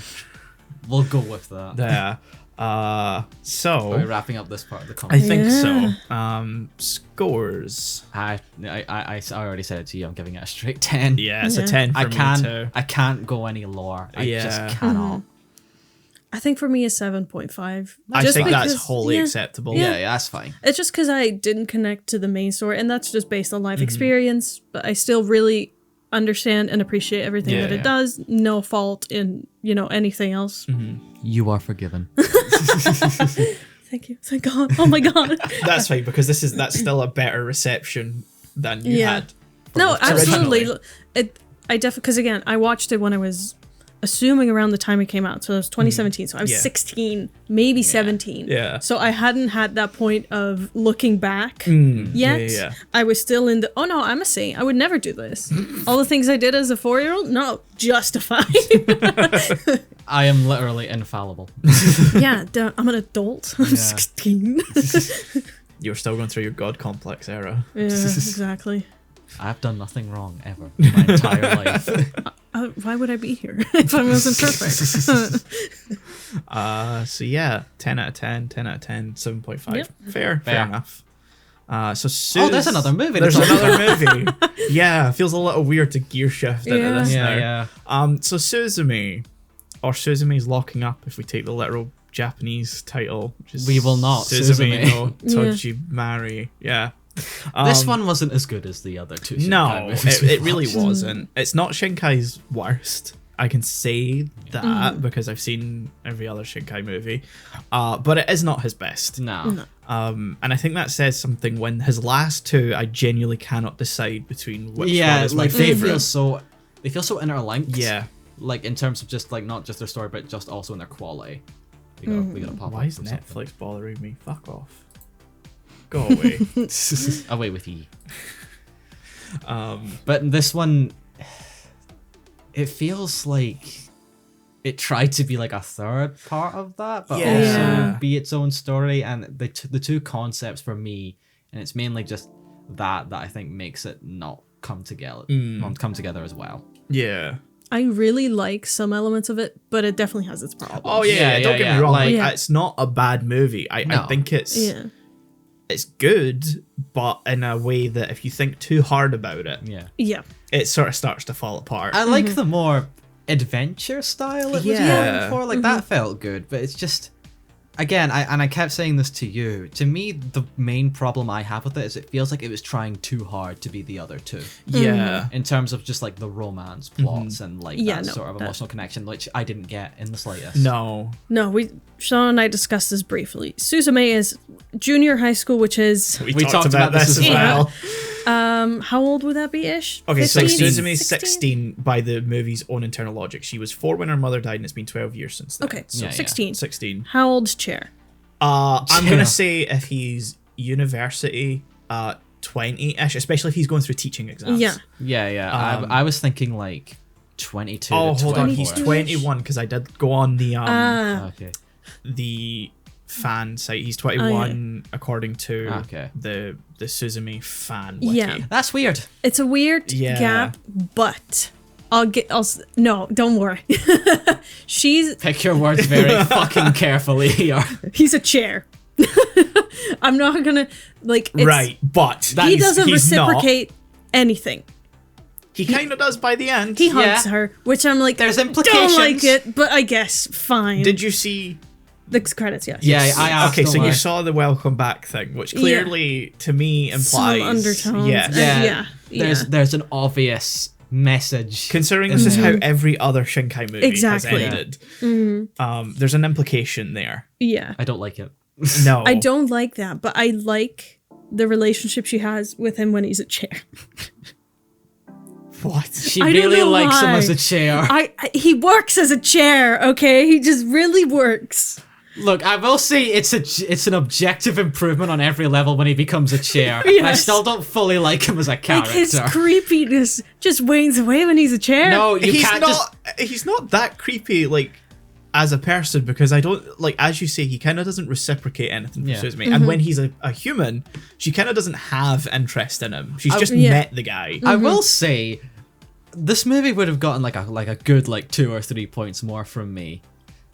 We'll go with that. Yeah. Are we So wrapping up this part of the I conversation? think Yeah. so. Scores. I already said it to you. I'm giving it a straight 10. Yeah, it's a Yeah. 10 for I me too. can't go any lower. I Yeah. just cannot. I think for me, a 7.5. I Just think that's because- wholly yeah. acceptable. Yeah, that's fine. It's just because I didn't connect to the main story, and that's just based on life experience, but I still really understand and appreciate everything Yeah, that yeah. it does. No fault in, anything else. You are forgiven. Thank you. Thank God. Oh my God. That's fine, because that's still a better reception than you Yeah. had. No, absolutely. originally. I definitely, because again, I watched it when I was assuming around the time it came out. So it was 2017. So I was Yeah. 16, maybe 17. Yeah. So I hadn't had that point of looking back yet. yeah. I was still in the, oh no, I'm a saint. I would never do this. All the things I did as a 4-year-old, no, justified. I am literally infallible. Yeah, I'm an adult. I'm 16. You're still going through your god complex era. Yeah, exactly. I've done nothing wrong ever in my entire life. Why would I be here if I wasn't perfect? So yeah, 10 out of 10, 10 out of 10, 7.5. Yep. Fair Fair. enough. So Oh, there's another movie. There's to talk another movie. Yeah, feels a little weird to gear shift into Yeah. this Yeah, now. yeah. So Suzume, or Suzume's locking up if we take the literal Japanese title, which is We will not. Suzume Suzume. no Tojimari. Yeah. This one wasn't as good as the other two. Shinkai No, movies it we really watched. wasn't. It's not Shinkai's worst. I can say that because I've seen every other Shinkai movie. But it is not his best. No. And I think that says something when his last two, I genuinely cannot decide between which one Yeah, is my like they favorite. feel so interlinked. Yeah. Like in terms of just like not just their story, but just also in their quality. We gotta pop Why up is with Netflix bothering me? Fuck off. Go away. something. Away with ye. um, But this one, it feels like it tried to be like a third part of that, but Yeah. also be its own story. And the two concepts for me, and it's mainly just that I think makes it not come together as well. Yeah. I really like some elements of it, but it definitely has its problems. Oh yeah, don't get me wrong. like- Like, it's not a bad movie. I think it's good, but in a way that if you think too hard about it, Yeah. it sort of starts to fall apart. I like the more adventure style it was going for. Like that felt good, but it's just again, I kept saying this to you. To me, the main problem I have with it is it feels like it was trying too hard to be the other two. Yeah. In terms of just like the romance plots and like that sort of emotional connection, which I didn't get in the slightest. No. No, Shaun and I discussed this briefly. Suzume is junior high school, which is We talked about this as well. how old would that be ish? Okay, so 15? Suzume's 16 by the movie's own internal logic. She was 4 when her mother died, and it's been 12 years since then. Okay, so Yeah, yeah. 16. 16. How old's Chair? I'm gonna say if university, 20-ish, especially if he's going through teaching exams. Yeah. Yeah. I was thinking like 22. Oh, to hold on, 24. he's 21 because I did go on the Okay. the fan site. He's 21 according to Okay. the Suzume fan wiki. Yeah. That's weird. It's a weird Yeah. gap, but no, don't worry. She's Pick your words very fucking carefully here. he's a chair. I'm not gonna like it's, Right, but He doesn't he's not. reciprocate anything. He kind of does by the end. He hugs Yeah. her, which I'm like, There's don't implications. like it, but I guess fine. Did you see? The credits? Yes. Yeah, I asked. Okay, so don't you I? saw the welcome back thing, which clearly to me implies Some undertones. Yes. Yeah. There's an obvious message. Considering this is how every other Shinkai movie Exactly. has ended, there's an implication there. Yeah. I don't like it. No, I don't like that, but I like the relationship she has with him when he's a chair. What? She I don't really know likes him why. as a chair. He works as a chair, okay? He just really works. Look, I will say it's an objective improvement on every level when he becomes a chair. And I Yes. still don't fully like him as a character. Like his creepiness just wanes away when he's a chair. No, you he's can't not. He's not that creepy, like as a person, because I don't like. As you say, he kind of doesn't reciprocate anything from Yeah. Suzume, and when he's a human, she kind of doesn't have interest in him. She's just yeah. met the guy. I will say, this movie would have gotten like a good like 2 or 3 points more from me,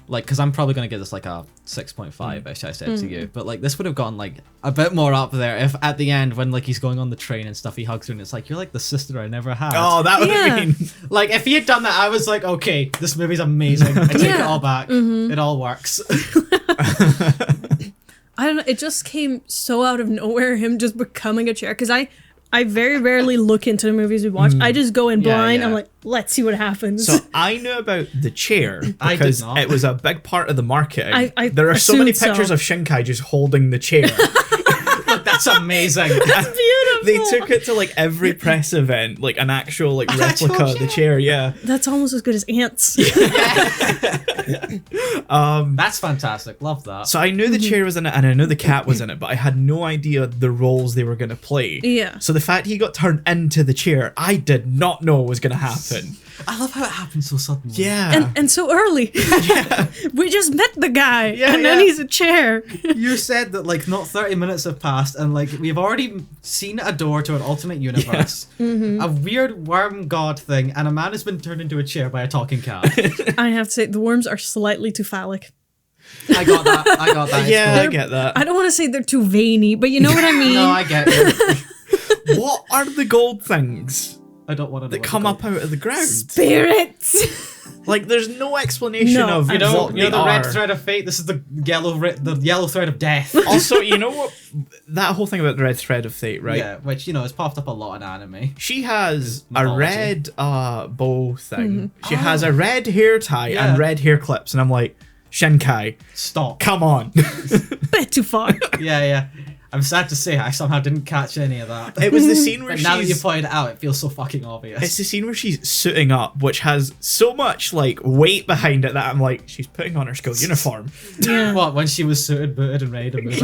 like because I'm probably gonna give this like a 6.5ish. I said to you, but like this would have gotten like a bit more up there if at the end when like he's going on the train and stuff, he hugs her and it's like you're like the sister I never had. Oh, that would Yeah. have been. Like if he had done that, I was like, okay, this movie's amazing. I take it Yeah. all back. It all works. I don't know. It just came so out of nowhere, him just becoming a chair. Because I very rarely look into the movies we watch. I just go in Yeah, blind. yeah. I'm like, let's see what happens. So I knew about the chair I did because not. it was a big part of the marketing. I there are so many assumed pictures so. of Shinkai just holding the chair. That's amazing. That's beautiful. They took it to like every press event, like an actual like replica actual of the chair. Yeah. That's almost as good as ants. That's fantastic. Love that. So I knew the chair was in it and I knew the cat was in it, but I had no idea the roles they were going to play. Yeah. So the fact he got turned into the chair, I did not know was going to happen. I love how it happened so suddenly. Yeah. And so early. We just met the guy, Yeah, and then yeah. he's a chair. You said that like not 30 minutes have passed and like we've already seen a door to an alternate universe, a weird worm god thing, and a man has been turned into a chair by a talking cat. I have to say, the worms are slightly too phallic. I got that. It's Yeah, cool. I get that. I don't want to say they're too veiny, but you know what I mean? No, I get it. What are the gold things I don't want to know that what come they're up out of the ground? Spirits. Like, there's no explanation No. of called. what You know they the red are. thread of fate. This is the yellow thread of death. Also, you know what? That whole thing about the red thread of fate, right? Yeah, which has popped up a lot in anime. She has a Mythology. red bow thing. She has a red hair tie Yeah. and red hair clips, and I'm like, Shinkai, Stop. come on. Bit too far. Yeah. I'm sad to say I somehow didn't catch any of that. It was the scene where But now that you she's. pointed it out, it feels so fucking obvious. It's the scene where she's suiting up, which has so much like weight behind it that I'm like, she's putting on her school uniform. Yeah. What, when she was suited, booted, and ready to move?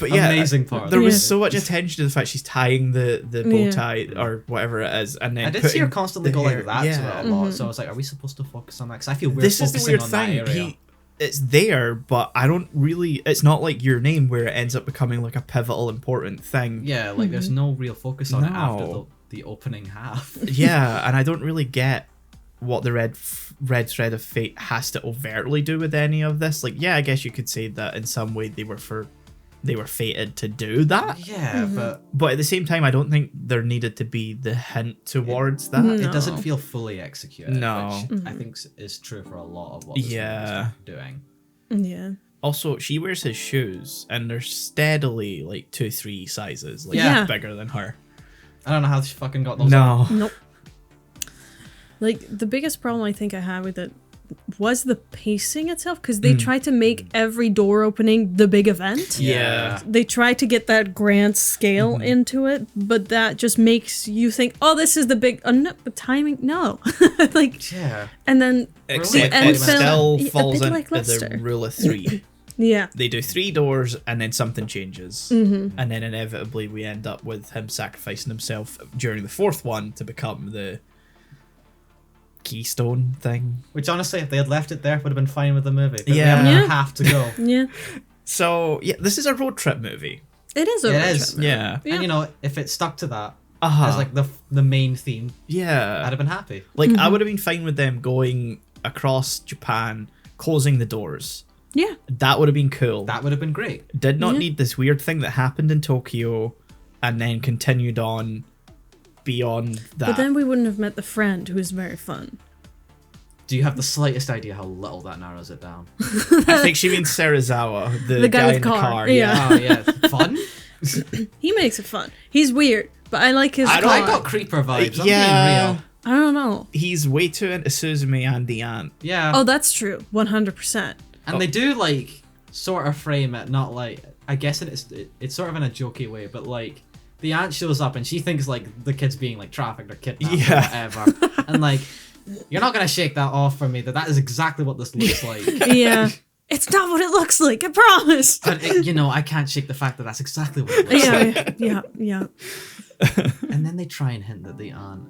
But yeah, amazing part. There was Yeah. so much attention to the fact she's tying the bow Yeah. tie or whatever it is, and then I did see her putting constantly the go hair- like that yeah. to it a lot, so I was like, are we supposed to focus on that? Because I feel we're This is the focusing weird on thing. that area. It's there, but I don't really. It's not like Your Name where it ends up becoming like a pivotal, important thing. Yeah, like there's no real focus on it after No. the opening half. Yeah, and I don't really get what the red thread of fate has to overtly do with any of this. Like, yeah, I guess you could say that in some way they were fated to do that. Yeah, But at the same time, I don't think there needed to be the hint towards that. No. it doesn't feel fully executed. No. Which I think is true for a lot of what this Yeah. movie's doing. Yeah. Also, she wears his shoes, and they're steadily like 2-3 sizes, like Yeah. bigger than her. I don't know how she fucking got those on. No. Nope. Like, the biggest problem I think I had with it was the pacing itself, because they tried to make every door opening the big event. Yeah. They tried to get that grand scale into it, but that just makes you think, oh, this is the big... no, the timing, no. Like, Yeah. and then... Except and it felt still a bit falls into like the Lester. rule of 3. Yeah. They do 3 doors, and then something changes. And then inevitably we end up with him sacrificing himself during the 4th one to become the keystone thing. Which honestly, if they had left it there, would have been fine with the movie. But Yeah. we have Yeah. a half to go. Yeah. So, yeah, this is a road trip movie. It is a It road is. trip. Yeah. Yeah. And you know, if it stuck to that Uh-huh. as like the main theme, I'd Yeah. have been happy. Like, I would have been fine with them going across Japan, closing the doors. Yeah. That would have been cool. That would have been great. Did not Yeah. need this weird thing that happened in Tokyo and then continued on beyond that. But then we wouldn't have met the friend who is very fun. Do you have the slightest idea how little that narrows it down? I think she means Serizawa, the, The guy with in the car. car. Yeah. Oh yeah, fun. He makes it fun. He's weird, but I like his I car. I got creeper vibes. I'm Yeah. being real. I don't know. He's way too into Suzume and the ant. Yeah. Oh, that's true. 100%. And they do like sort of frame it, not like I guess it's sort of in a jokey way, but like the aunt shows up and she thinks like the kid's being like trafficked or kidnapped or Yeah. whatever, and like you're not gonna shake that off from me that is exactly what this looks like. Yeah. It's not what it looks like, I promise. But you know, I can't shake the fact that that's exactly what it looks like. Yeah. And then they try and hint that the aunt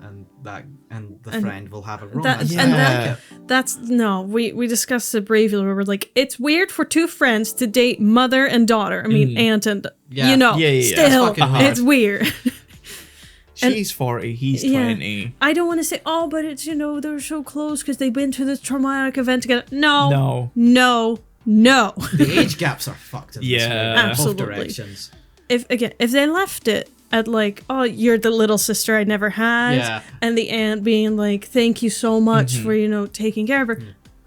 and the friend will have a That, romance. Yeah. and that, that's, no, we discussed it briefly where we're like, it's weird for two friends to date mother and daughter. I mean, aunt and, Yeah. you know, Yeah. still, That's fucking weird. it's weird. She's 40, he's Yeah. 20. I don't want to say, oh, but it's, you know, they're so close because they've been through this traumatic event together. No. The age gaps are fucked in this Yeah. movie, in both Absolutely. directions. If they left it at like, oh, you're the little sister I never had, Yeah. and the aunt being like, thank you so much for, you know, taking care of her,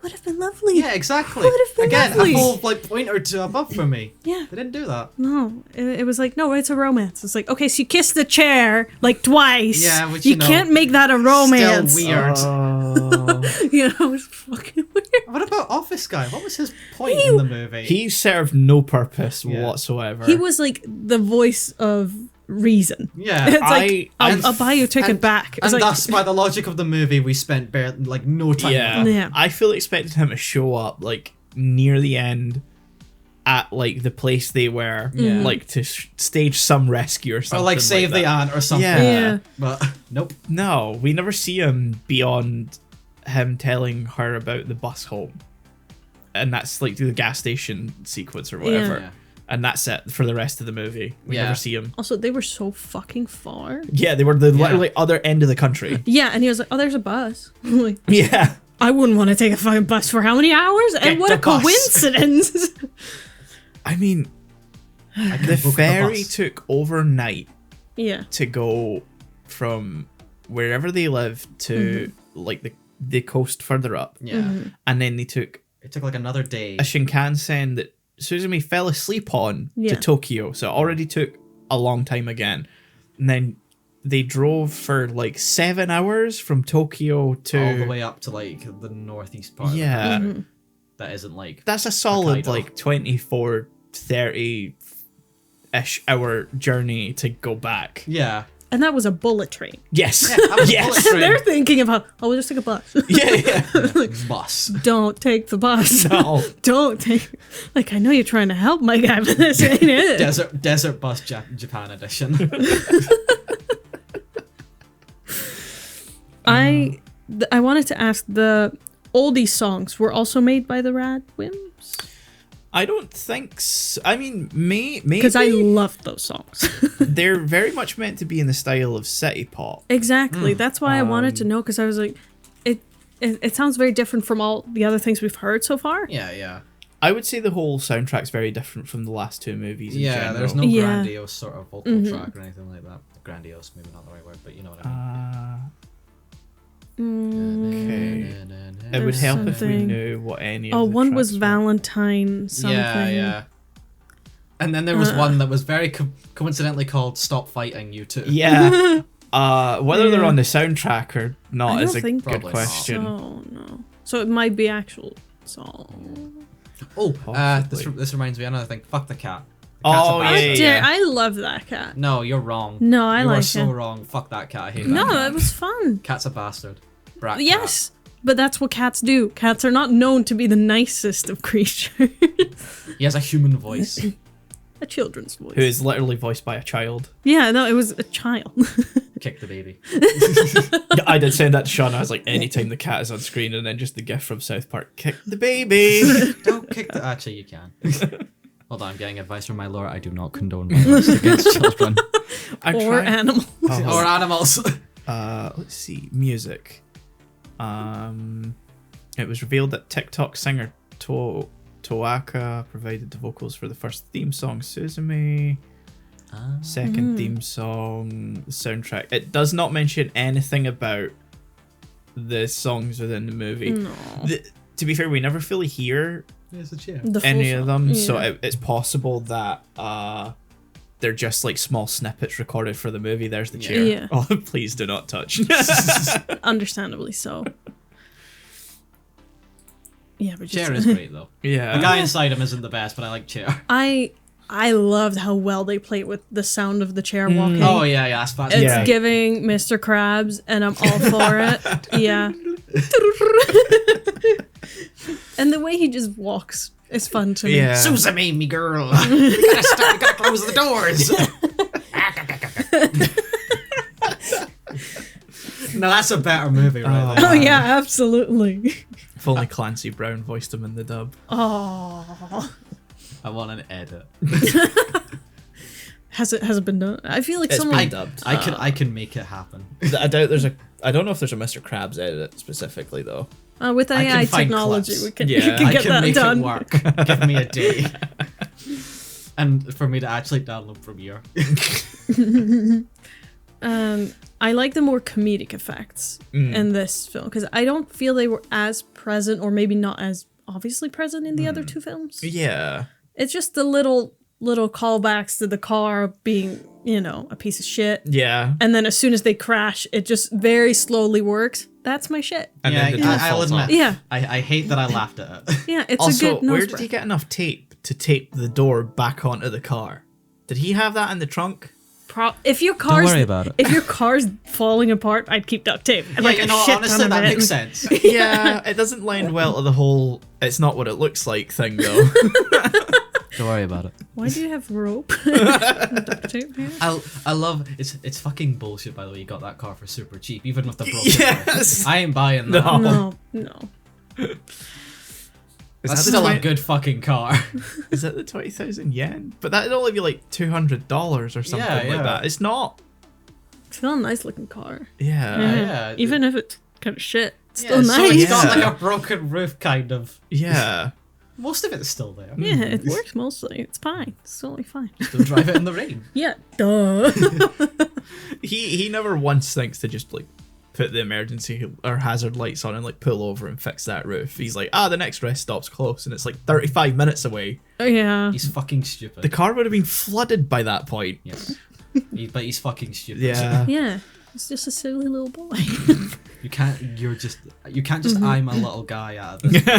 would have been lovely. Yeah, exactly. Would have been Again, lovely. a full like point or two above for me. Yeah. They didn't do that. No, it was like, no, it's a romance. It's like, okay, so you kissed the chair like twice. Yeah, which, you you know, can't make that a romance. Still weird. Oh. You know, it's fucking weird. What about Office Guy? What was his point in the movie? He served no purpose Yeah. whatsoever. He was like the voice of reason. yeah. It's like, I'm I'll buy your ticket back. It's And like, thus, by the logic of the movie, we spent like no time. Yeah. with him. Yeah. I fully expected him to show up like near the end at like the place they were, Yeah. like to stage some rescue or Or something. like save the that. aunt or something. Yeah. Yeah. But nope. No, we never see him beyond him telling her about the bus home. And that's like the gas station sequence or whatever. Yeah. And that's it for the rest of the movie. We Yeah. never see him. also, they were so fucking far. Yeah, they were the Yeah. literally other end of the country. Yeah, and he was like, oh, there's a bus. I'm like, Yeah. I wouldn't want to take a fucking bus for how many hours? Get And what the a bus. coincidence. I mean, I can the book ferry bus. took overnight Yeah. to go from wherever they live to like the coast further up. Yeah. And then they took It took like another day. a Shinkansen that Suzume fell asleep on Yeah. to Tokyo. So it already took a long time again. And then they drove for like 7 hours from Tokyo to... all the way up to like the northeast part. Yeah. Of the country. That isn't like. That's a solid Hokkaido. like 24, 30-ish hour journey to go back. Yeah. And that was a bullet train. Yes. Yeah, that was yes. bullet train. They're thinking about, oh, we'll just take a bus. Yeah. Bus. Don't take the bus. No. Don't take. Like, I know you're trying to help my guy, but this ain't it. Desert Bus Japan edition. I wanted to ask, the oldie songs were also made by the Radwimps? I don't think so. I mean, maybe. Because I love those songs. They're very much meant to be in the style of city pop. Exactly. That's why I wanted to know, because I was like, it sounds very different from all the other things we've heard so far. Yeah. I would say the whole soundtrack's very different from the last two movies. In general. There's no Yeah. grandiose sort of vocal track or anything like that. Grandiose, maybe not the right word, but you know what I mean. Okay. It would There's help if we something- knew what any of Oh, the one was tracks were. Valentine something. Yeah. And then there was one that was very coincidentally called "Stop Fighting You Two." Yeah. Whether they're Yeah. on the soundtrack or not I is don't a think good Probably not. question. Oh, no. So it might be actual song. Oh, Possibly. this reminds me of another thing. Fuck the cat. The cat's Oh, a yeah, bastard. yeah. I love that cat. No, you're wrong. No, I you like are so it. wrong. Fuck that cat. I hate that No, cat. it was fun. Cat's a bastard. Brat cat. Yes, but that's what cats do. Cats are not known to be the nicest of creatures. He has a human voice. A children's voice. Who is literally voiced by a child. Yeah, no, it was a child. Kick the baby. Yeah, I did say that to Shaun. I was like, anytime the cat is on screen, and then just the gif from South Park, kick the baby. Don't kick the. Actually, you can. Hold on, I'm getting advice from my lord. I do not condone violence against children I'm or trying- animals. Oh. or animals. Let's see, music. It was revealed that TikTok singer Toaka provided the vocals for the first theme song, Suzume. Second theme song, the soundtrack. It does not mention anything about the songs within the movie. No. To be fair, we never fully hear There's a chair. The full any of song. them, Yeah. so it's possible that they're just like small snippets recorded for the movie. There's the chair. Yeah. Oh, please do not touch. Understandably so. Yeah, but Chair just, is great though. Yeah. The guy inside him isn't the best, but I like chair. I loved how well they played with the sound of the chair walking. Oh yeah, that's fast. It's Yeah. giving Mr. Krabs, and I'm all for it. Yeah. And the way he just walks is fun to me. Yeah. Suzume, me girl. we gotta close the doors. No, that's a better movie right there. Oh yeah, absolutely. If only Clancy Brown voiced him in the dub. Oh. I want an edit. Has it been done? I feel like It's someone been dubbed. I can make it happen. I don't know if there's a Mr. Krabs edit specifically though. with I can AI find technology clips. we can, Yeah. we can I get can that make done. it work. Give me a day. And for me to actually download Premiere. I like the more comedic effects in this film because I don't feel they were as present, or maybe not as obviously present in the other two films. Yeah. It's just the little callbacks to the car being, a piece of shit. Yeah. And then as soon as they crash, it just very slowly works. That's my shit. And Yeah, then the door I'll falls admit. off. Yeah. I hate that I laughed at it. Yeah, it's Also, a good nose where did breath. he get enough tape to tape the door back onto the car? Did he have that in the trunk? If your car's worry about it. If your car's falling apart, I'd keep duct tape. And like a shit honestly, ton of that it. makes sense. Yeah, it doesn't lend well to the whole "it's not what it looks like" thing, though. Don't worry about it. Why do you have rope? Duct tape here? I love it's fucking bullshit. By the way, you got that car for super cheap, even with the broken. Yes. door. I ain't buying that. No. No. Is That's that still the a 20 good fucking car. Is that the 20,000 yen? But that'd only be like $200 or something Yeah, like yeah. that. It's not. It's still a nice looking car. Yeah. Yeah. Even if it's kind of shit, it's Yeah, still so nice. it's got Yeah. like a broken roof, kind of. Yeah. Most of it's still there. Yeah, it works mostly. It's fine. It's totally fine. Still drive it in the rain. Yeah, duh. He never once thinks to just like put the emergency or hazard lights on and like pull over and fix that roof. He's like, the next rest stop's close and it's like 35 minutes away. Oh, yeah. He's fucking stupid. The car would have been flooded by that point. Yes. But he's fucking stupid. Yeah. Yeah. He's just a silly little boy. You can't just eye my little guy out of this. You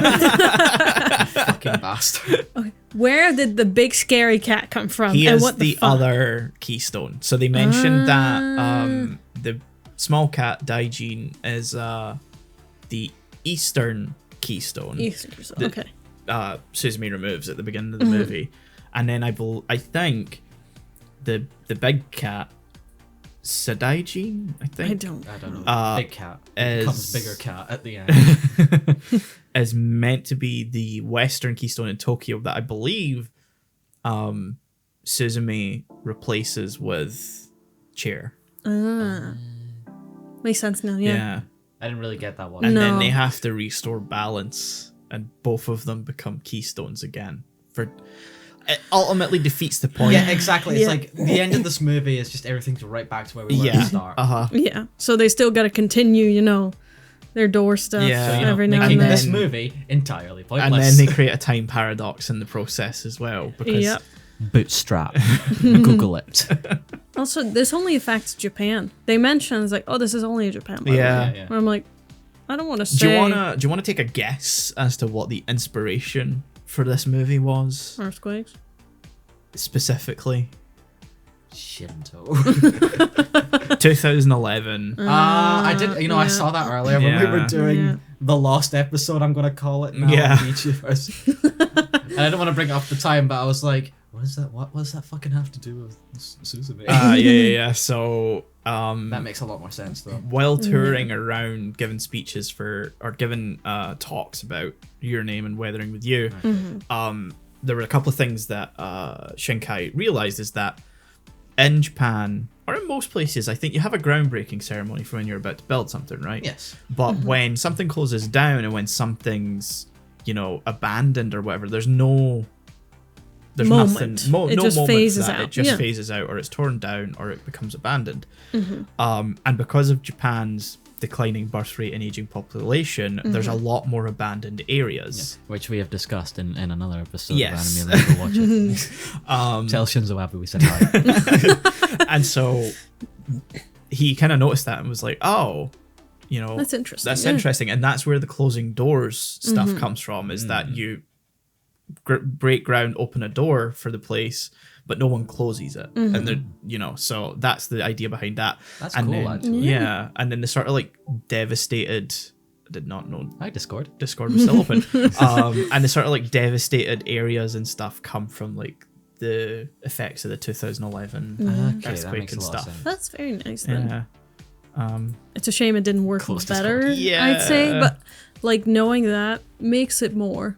fucking bastard. Okay. Where did the big scary cat come from? He and is what the fuck? other keystone. So they mentioned that the small cat Daijin is the eastern keystone. Eastern Crystal, that, okay. Suzume removes at the beginning of the movie, and then I think the big cat Sadaijin, I think. I don't know. Big cat becomes bigger cat at the end. Is meant to be the western keystone in Tokyo that I believe Suzume replaces with Chair. Makes sense now, yeah. I didn't really get that one. And then they have to restore balance, and both of them become keystones again. It ultimately defeats the point. Yeah, exactly. It's like the end of this movie is just everything's right back to where we were at the start. Yeah. So they still got to continue, their door stuff every now and making then. this movie entirely pointless. And then they create a time paradox in the process as well. Because Bootstrap. Google it. Also, this only affects Japan. They mention it's like, oh, this is only in Japan. Yeah. Where I'm like, I don't want to say. Do you want to take a guess as to what the inspiration for this movie was? Earthquakes. Specifically. Shinto. 2011. I did. I saw that earlier when we were doing the Lost episode. I'm gonna call it now. Yeah. And I don't want to bring it up the time, but I was like, what is that? What does that fucking have to do with Suzume? Yeah. So that makes a lot more sense though. While touring around, giving speeches giving talks about Your Name and Weathering with You, there were a couple of things that Shinkai realized is that in Japan, or in most places, I think you have a groundbreaking ceremony for when you're about to build something, right? Yes. But when something closes down and when something's, abandoned or whatever, there's nothing. It just moment phases that out. it just phases out, or it's torn down, or it becomes abandoned. And because of Japan's declining birth rate and aging population, there's a lot more abandoned areas, which we have discussed in another episode Yes. of Anime. Go watch it. Tell Shinzo Abe we said hi. And so he kind of noticed that and was like, oh, that's interesting. That's interesting. And that's where the closing doors stuff comes from, is that you break ground, open a door for the place, but no one closes it. And so that's the idea behind that. That's and cool, then, actually. Yeah. And then the sort of like devastated, I did not know Hi, Discord. Discord was still open. And the sort of like devastated areas and stuff come from like the effects of the 2011 earthquake and stuff. That's very nice then. Yeah. It's a shame it didn't work Close better, I'd say, but like knowing that makes it more,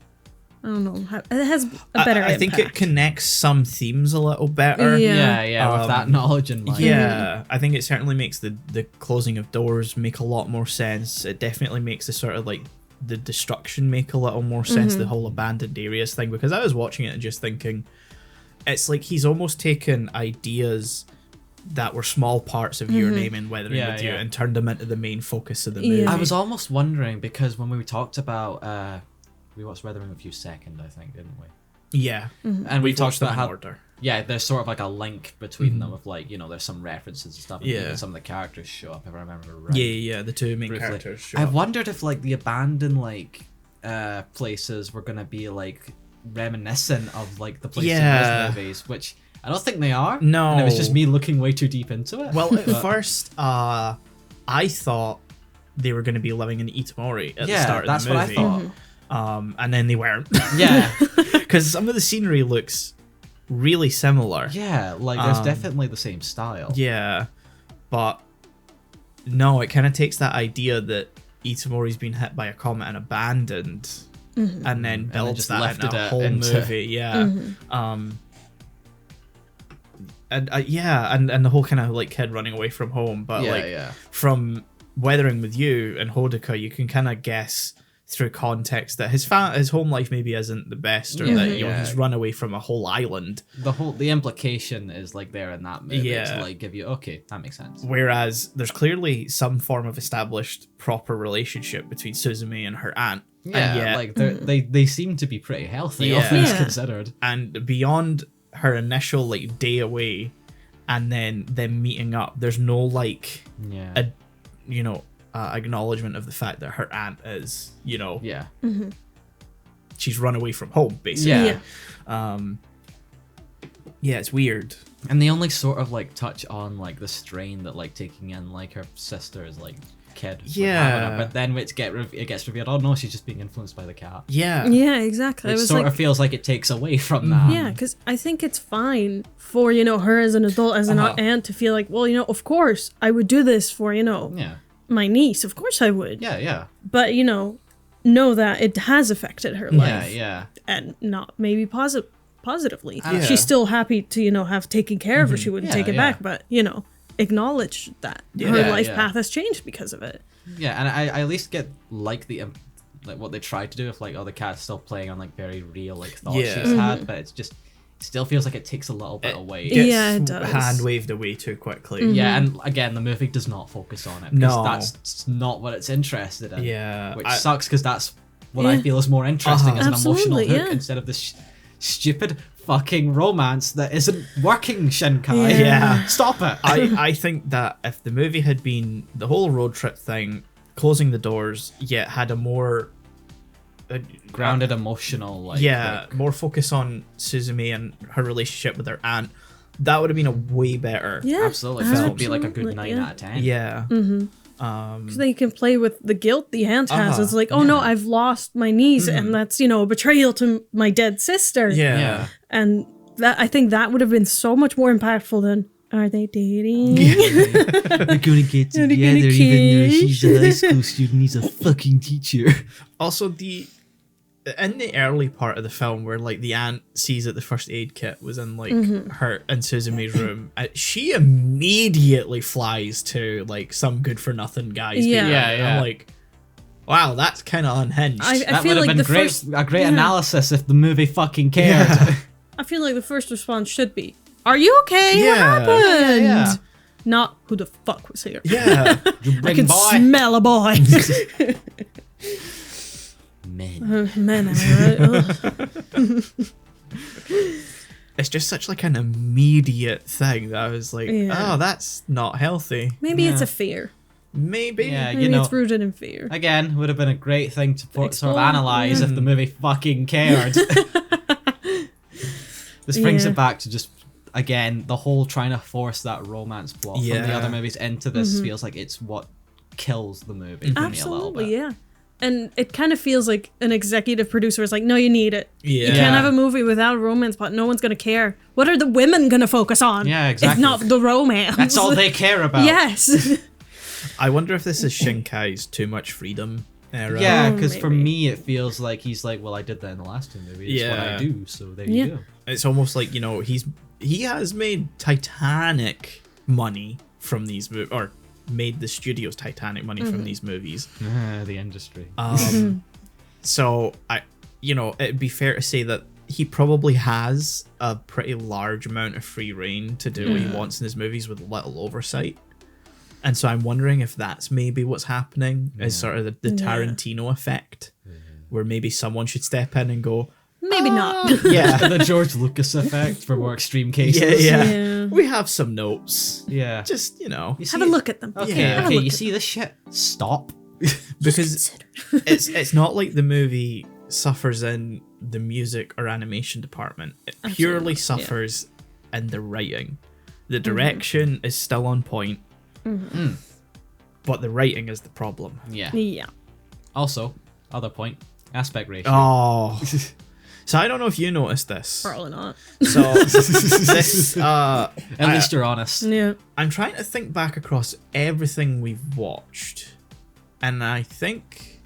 I don't know, it has a better I think it impact. connects some themes a little better. Yeah, with that knowledge in mind. Yeah, I think it certainly makes the closing of doors make a lot more sense. It definitely makes the sort of like the destruction make a little more sense, the whole abandoned areas thing, because I was watching it and just thinking, it's like he's almost taken ideas that were small parts of Your Name and Weathering with You and turned them into the main focus of the movie. I was almost wondering, because when we talked about we watched Weathering with You second, I think, didn't we? Yeah. And we talked about how order. Yeah, there's sort of like a link between them of like, there's some references and stuff, and even some of the characters show up, if I remember right. Yeah, the two main characters show I up. wondered if like the abandoned like places were gonna be like reminiscent of like the places in those movies, which I don't think they are. No. And it was just me looking way too deep into it. Well, at first, I thought they were going to be living in Itomori at the start of the movie. That's what I thought. And then they weren't. Yeah. Because some of the scenery looks really similar. Yeah, like there's definitely the same style. Yeah. But no, it kind of takes that idea that Itomori's been hit by a comet and abandoned, and then builds just that left into a it whole into- movie. Yeah. And and the whole kind of like kid running away from home, but from Weathering with You and Hodaka, you can kind of guess through context that his home life maybe isn't the best, or that he's run away from a whole island. The implication is like there in that movie Yeah. to like give you that makes sense. Whereas there's clearly some form of established proper relationship between Suzume and her aunt. Yeah, and yet, like they seem to be pretty healthy, all Yeah. things Yeah. considered. and beyond her initial like day away, and then them meeting up. There's no like Yeah. acknowledgement of the fact that her aunt is, Yeah. she's run away from home basically. Yeah. It's weird. And they only sort of like touch on like the strain that like taking in like her sister's like kid. would have on her, but then it gets revealed. Oh no, she's just being influenced by the cat. Yeah. Yeah, exactly. It was sort like, of feels like it takes away from that. yeah, because I think it's fine for, her as an adult, as an aunt to feel like, well, of course I would do this for, Yeah. my niece. Of course I would. Yeah. Yeah. But, know that it has affected her life. Yeah. Yeah. And not maybe positively. Yeah. She's still happy to, have taken care of her. She wouldn't Yeah, take it yeah. back, but, acknowledge that her Yeah, life yeah. path has changed because of it. Yeah, and I at least get like what they tried to do if like the cat's still playing on like very real like thoughts Yeah. she's had, but it's just still feels like it takes a little bit away. Gets Yeah, it does. hand waved away too quickly. Yeah, and again, the movie does not focus on it because No. that's not what it's interested in. Yeah, which I- sucks because that's what I Yeah. feel is more interesting as an emotional Absolutely, hook yeah. instead of this stupid fucking romance that isn't working. Shinkai, Yeah. stop it. I think that if the movie had been the whole road trip thing, closing the doors, yet had a more Grounded, emotional, like more focus on Suzume and her relationship with her aunt, that would have been a way better. Yeah. absolutely. This would be like a good 9 out of 10. Yeah. So then you can play with the guilt the aunt has. It's like, oh no, I've lost my niece, and that's a betrayal to my dead sister. Yeah. And I think that would have been so much more impactful than, are they dating? They're gonna get They're together gonna even though kiss. she's a high school student, he's a fucking teacher. Also, in the early part of the film where like the aunt sees that the first aid kit was in like her and Suzume's room, she immediately flies to like some good for nothing guy's Yeah. being Yeah, around. yeah. I'm like, wow, that's kind of unhinged. I That feel would have like been the great, first, a great analysis if the movie fucking cared. Yeah. I feel like the first response should be, "Are you okay? Yeah. What happened?" Yeah. Not who the fuck was here. Yeah. You I bring can boy. smell a boy. Men. Man, am I right? It's just such like an immediate thing that I was like, Yeah. oh, that's not healthy. Maybe it's Yeah. a fear. Maybe. Yeah, Maybe you know, it's rooted in fear. again, would have been a great thing to sort of Explore, analyze if the movie fucking cared. This brings Yeah. it back to just, again, the whole trying to force that romance plot from the Yeah. other movies into this feels like it's what kills the movie for me a little Absolutely, bit. yeah. And it kind of feels like an executive producer is like, no, you need it. Yeah. You can't have a movie without a romance plot. No one's going to care. What are the women going to focus on? Yeah, exactly. If not the romance. That's all they care about. Yes. I wonder if this is Shinkai's Too Much Freedom era. Yeah, Oh, because for maybe. me, it feels like he's like, well, I did that in the last two movies. It's what I Yeah. do, so there Yeah. you go. It's almost like, he has made Titanic money from these movies, or made the studio's Titanic money from these movies. The industry. So it'd be fair to say that he probably has a pretty large amount of free reign to do what he wants in his movies with little oversight. And so I'm wondering if that's maybe what's happening, is sort of the Tarantino effect, where maybe someone should step in and go, Maybe not. yeah, The George Lucas effect for more extreme cases. Yeah. we have some notes. Yeah. Just, You Have see- a look at them. Okay, Yeah. okay, you see this shit? Stop. because it's not like the movie suffers in the music or animation department. It purely Absolutely, suffers in the writing. The direction is still on point, but the writing is the problem. Yeah. Yeah. Also, other point, aspect ratio. Oh. So I don't know if you noticed this. Probably not. So this, At least you're honest. Yeah. I'm trying to think back across everything we've watched, and I think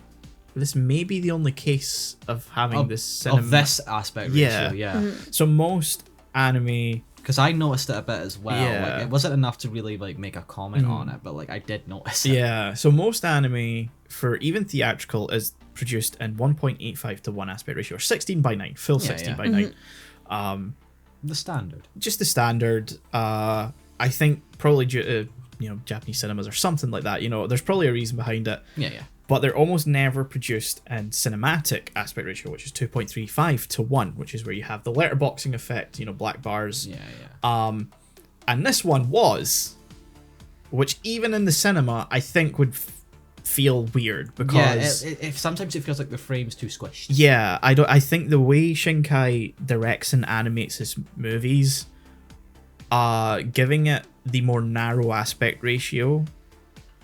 this may be the only case of having this cinema. Of this aspect ratio, yeah. So most anime, Because I noticed it a bit as well. Yeah. Like, it wasn't enough to really like make a comment on it, but like I did notice it. yeah. So most anime for even theatrical is produced in 1.85 to 1 aspect ratio, or 16:9, full Yeah, 16:9. The standard. Just the standard. I think probably due to Japanese cinemas or something like that. There's probably a reason behind it. Yeah, yeah. But they're almost never produced in cinematic aspect ratio, which is 2.35 to 1, which is where you have the letterboxing effect, black bars. Yeah, yeah. And this one was, which even in the cinema, I think would feel weird because if sometimes it feels like the frame's too squished. Yeah, I think the way Shinkai directs and animates his movies, giving it the more narrow aspect ratio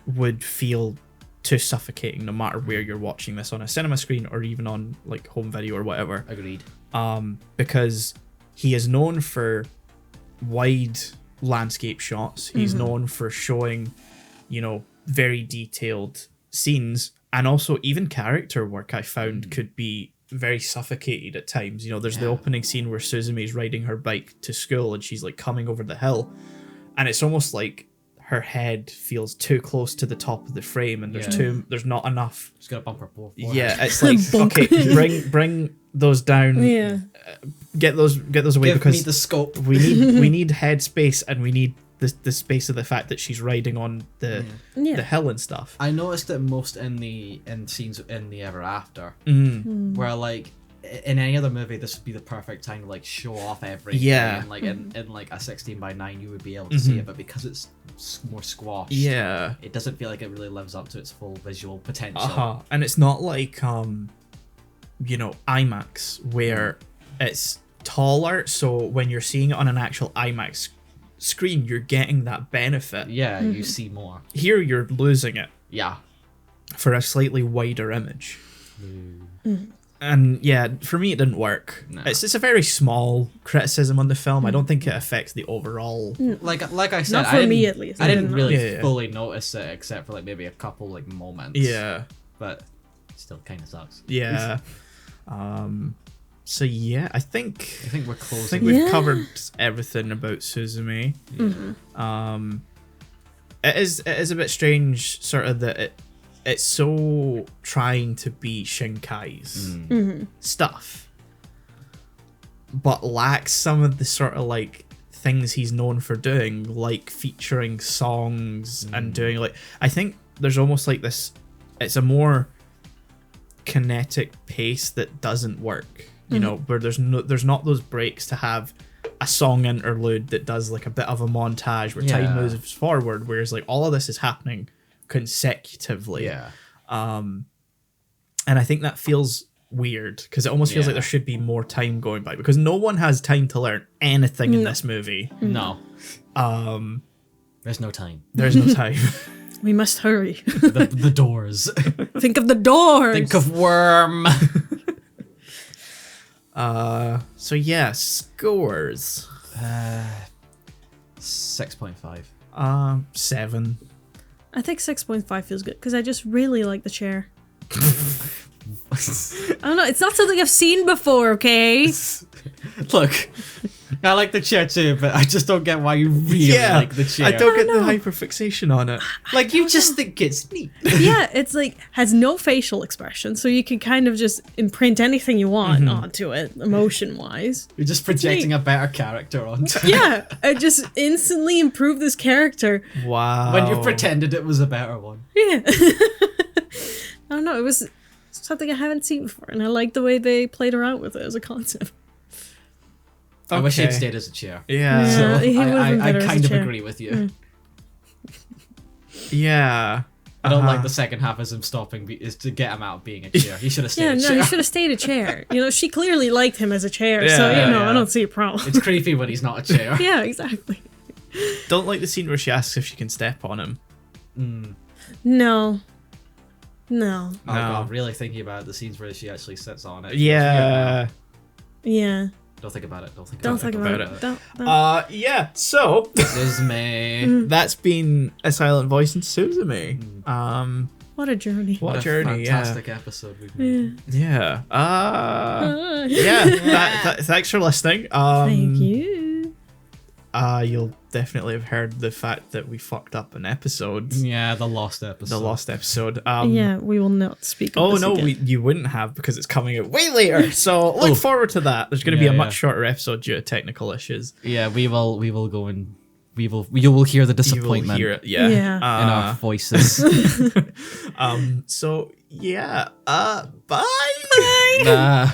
would feel too suffocating no matter where you're watching this, on a cinema screen or even on like home video or whatever. Agreed. Because he is known for wide landscape shots. He's known for showing, you know, very detailed scenes, and also even character work I found could be very suffocated at times. You know, there's the opening scene where Suzume is riding her bike to school and she's like coming over the hill, and it's almost like her head feels too close to the top of the frame, and there's not enough. She's got a bumper pole. Yeah, it's like okay, bring those down. Yeah. Get those away. Give because me the scope. we need head space, and we need the space of the fact that she's riding on the hill and stuff. I noticed it most in scenes in the Ever After, where like in any other movie this would be the perfect time to like show off everything. Yeah. And like in like a 16:9 you would be able to see it, but because it's more squashed, it doesn't feel like it really lives up to its full visual potential. And it's not like you know, IMAX where it's taller, so when you're seeing it on an actual IMAX screen you're getting that benefit. Yeah, you see more. Here you're losing it. Yeah. For a slightly wider image. And yeah, for me it didn't work. No. It's a very small criticism on the film. I don't think it affects the overall. Like I said, Not for me at least. I didn't really Yeah. fully notice it except for like maybe a couple like moments. Yeah. But still kind of sucks. Yeah. So yeah, I think we're I closing. think we've covered everything about Suzume. It is a bit strange, sort of, that it's so trying to be Shinkai's stuff, but lacks some of the sort of like things he's known for doing, like featuring songs and doing like, I think there's almost like this. It's a more kinetic pace that doesn't work. You know, where there's not those breaks to have a song interlude that does like a bit of a montage where time moves forward, whereas like all of this is happening consecutively. Yeah. And I think that feels weird because it almost feels like there should be more time going by, because no one has time to learn anything in this movie. No. There's no time. There's no time. We must hurry. The doors. Think of the doors. Think of Worm. So yeah, scores. 6.5. 7. I think 6.5 feels good because I just really like the chair. I don't know. It's not something I've seen before, okay? Look, I like the chair too, but I just don't get why you really like the chair. I don't get the hyperfixation on it. Like, you just think it's neat. Yeah, it's like, has no facial expression, so you can kind of just imprint anything you want onto it, emotion-wise. You're just projecting a better character onto it. Yeah, I just instantly improved this character. Wow. When you pretended it was a better one. Yeah. I don't know, it was something I haven't seen before, and I like the way they played around with it as a concept. I wish he'd stayed as a chair. Yeah. Yeah. So he would've been I better as a kind of chair. agree with you. Yeah. I don't like the second half as him stopping is to get him out of being a chair. He should have stayed Yeah, a no, chair. he should have stayed a chair. You know, she clearly liked him as a chair, Yeah, so, you know, yeah. I don't see a problem. It's creepy when he's not a chair. Yeah, exactly. Don't like the scene where she asks if she can step on him. No. Oh god, really thinking about it, the scenes where she actually sits on it. Yeah. Yeah. Don't think about it. Don't think Don't think about it. Don't. Yeah, so Suzume. that's been A Silent Voice in Suzume. What a journey. What a journey, fantastic episode we've made. Yeah. Thanks for listening. Thank you. You'll definitely have heard the fact that we fucked up an episode. Yeah, the lost episode. The lost episode. Yeah, we will not speak of this again. You wouldn't have, because it's coming out way later. So look forward to that. There's going to be a much shorter episode due to technical issues. Yeah, we will go and you will hear the disappointment. You will hear it, yeah. Yeah. In our voices. So yeah. Bye. Bye. Nah.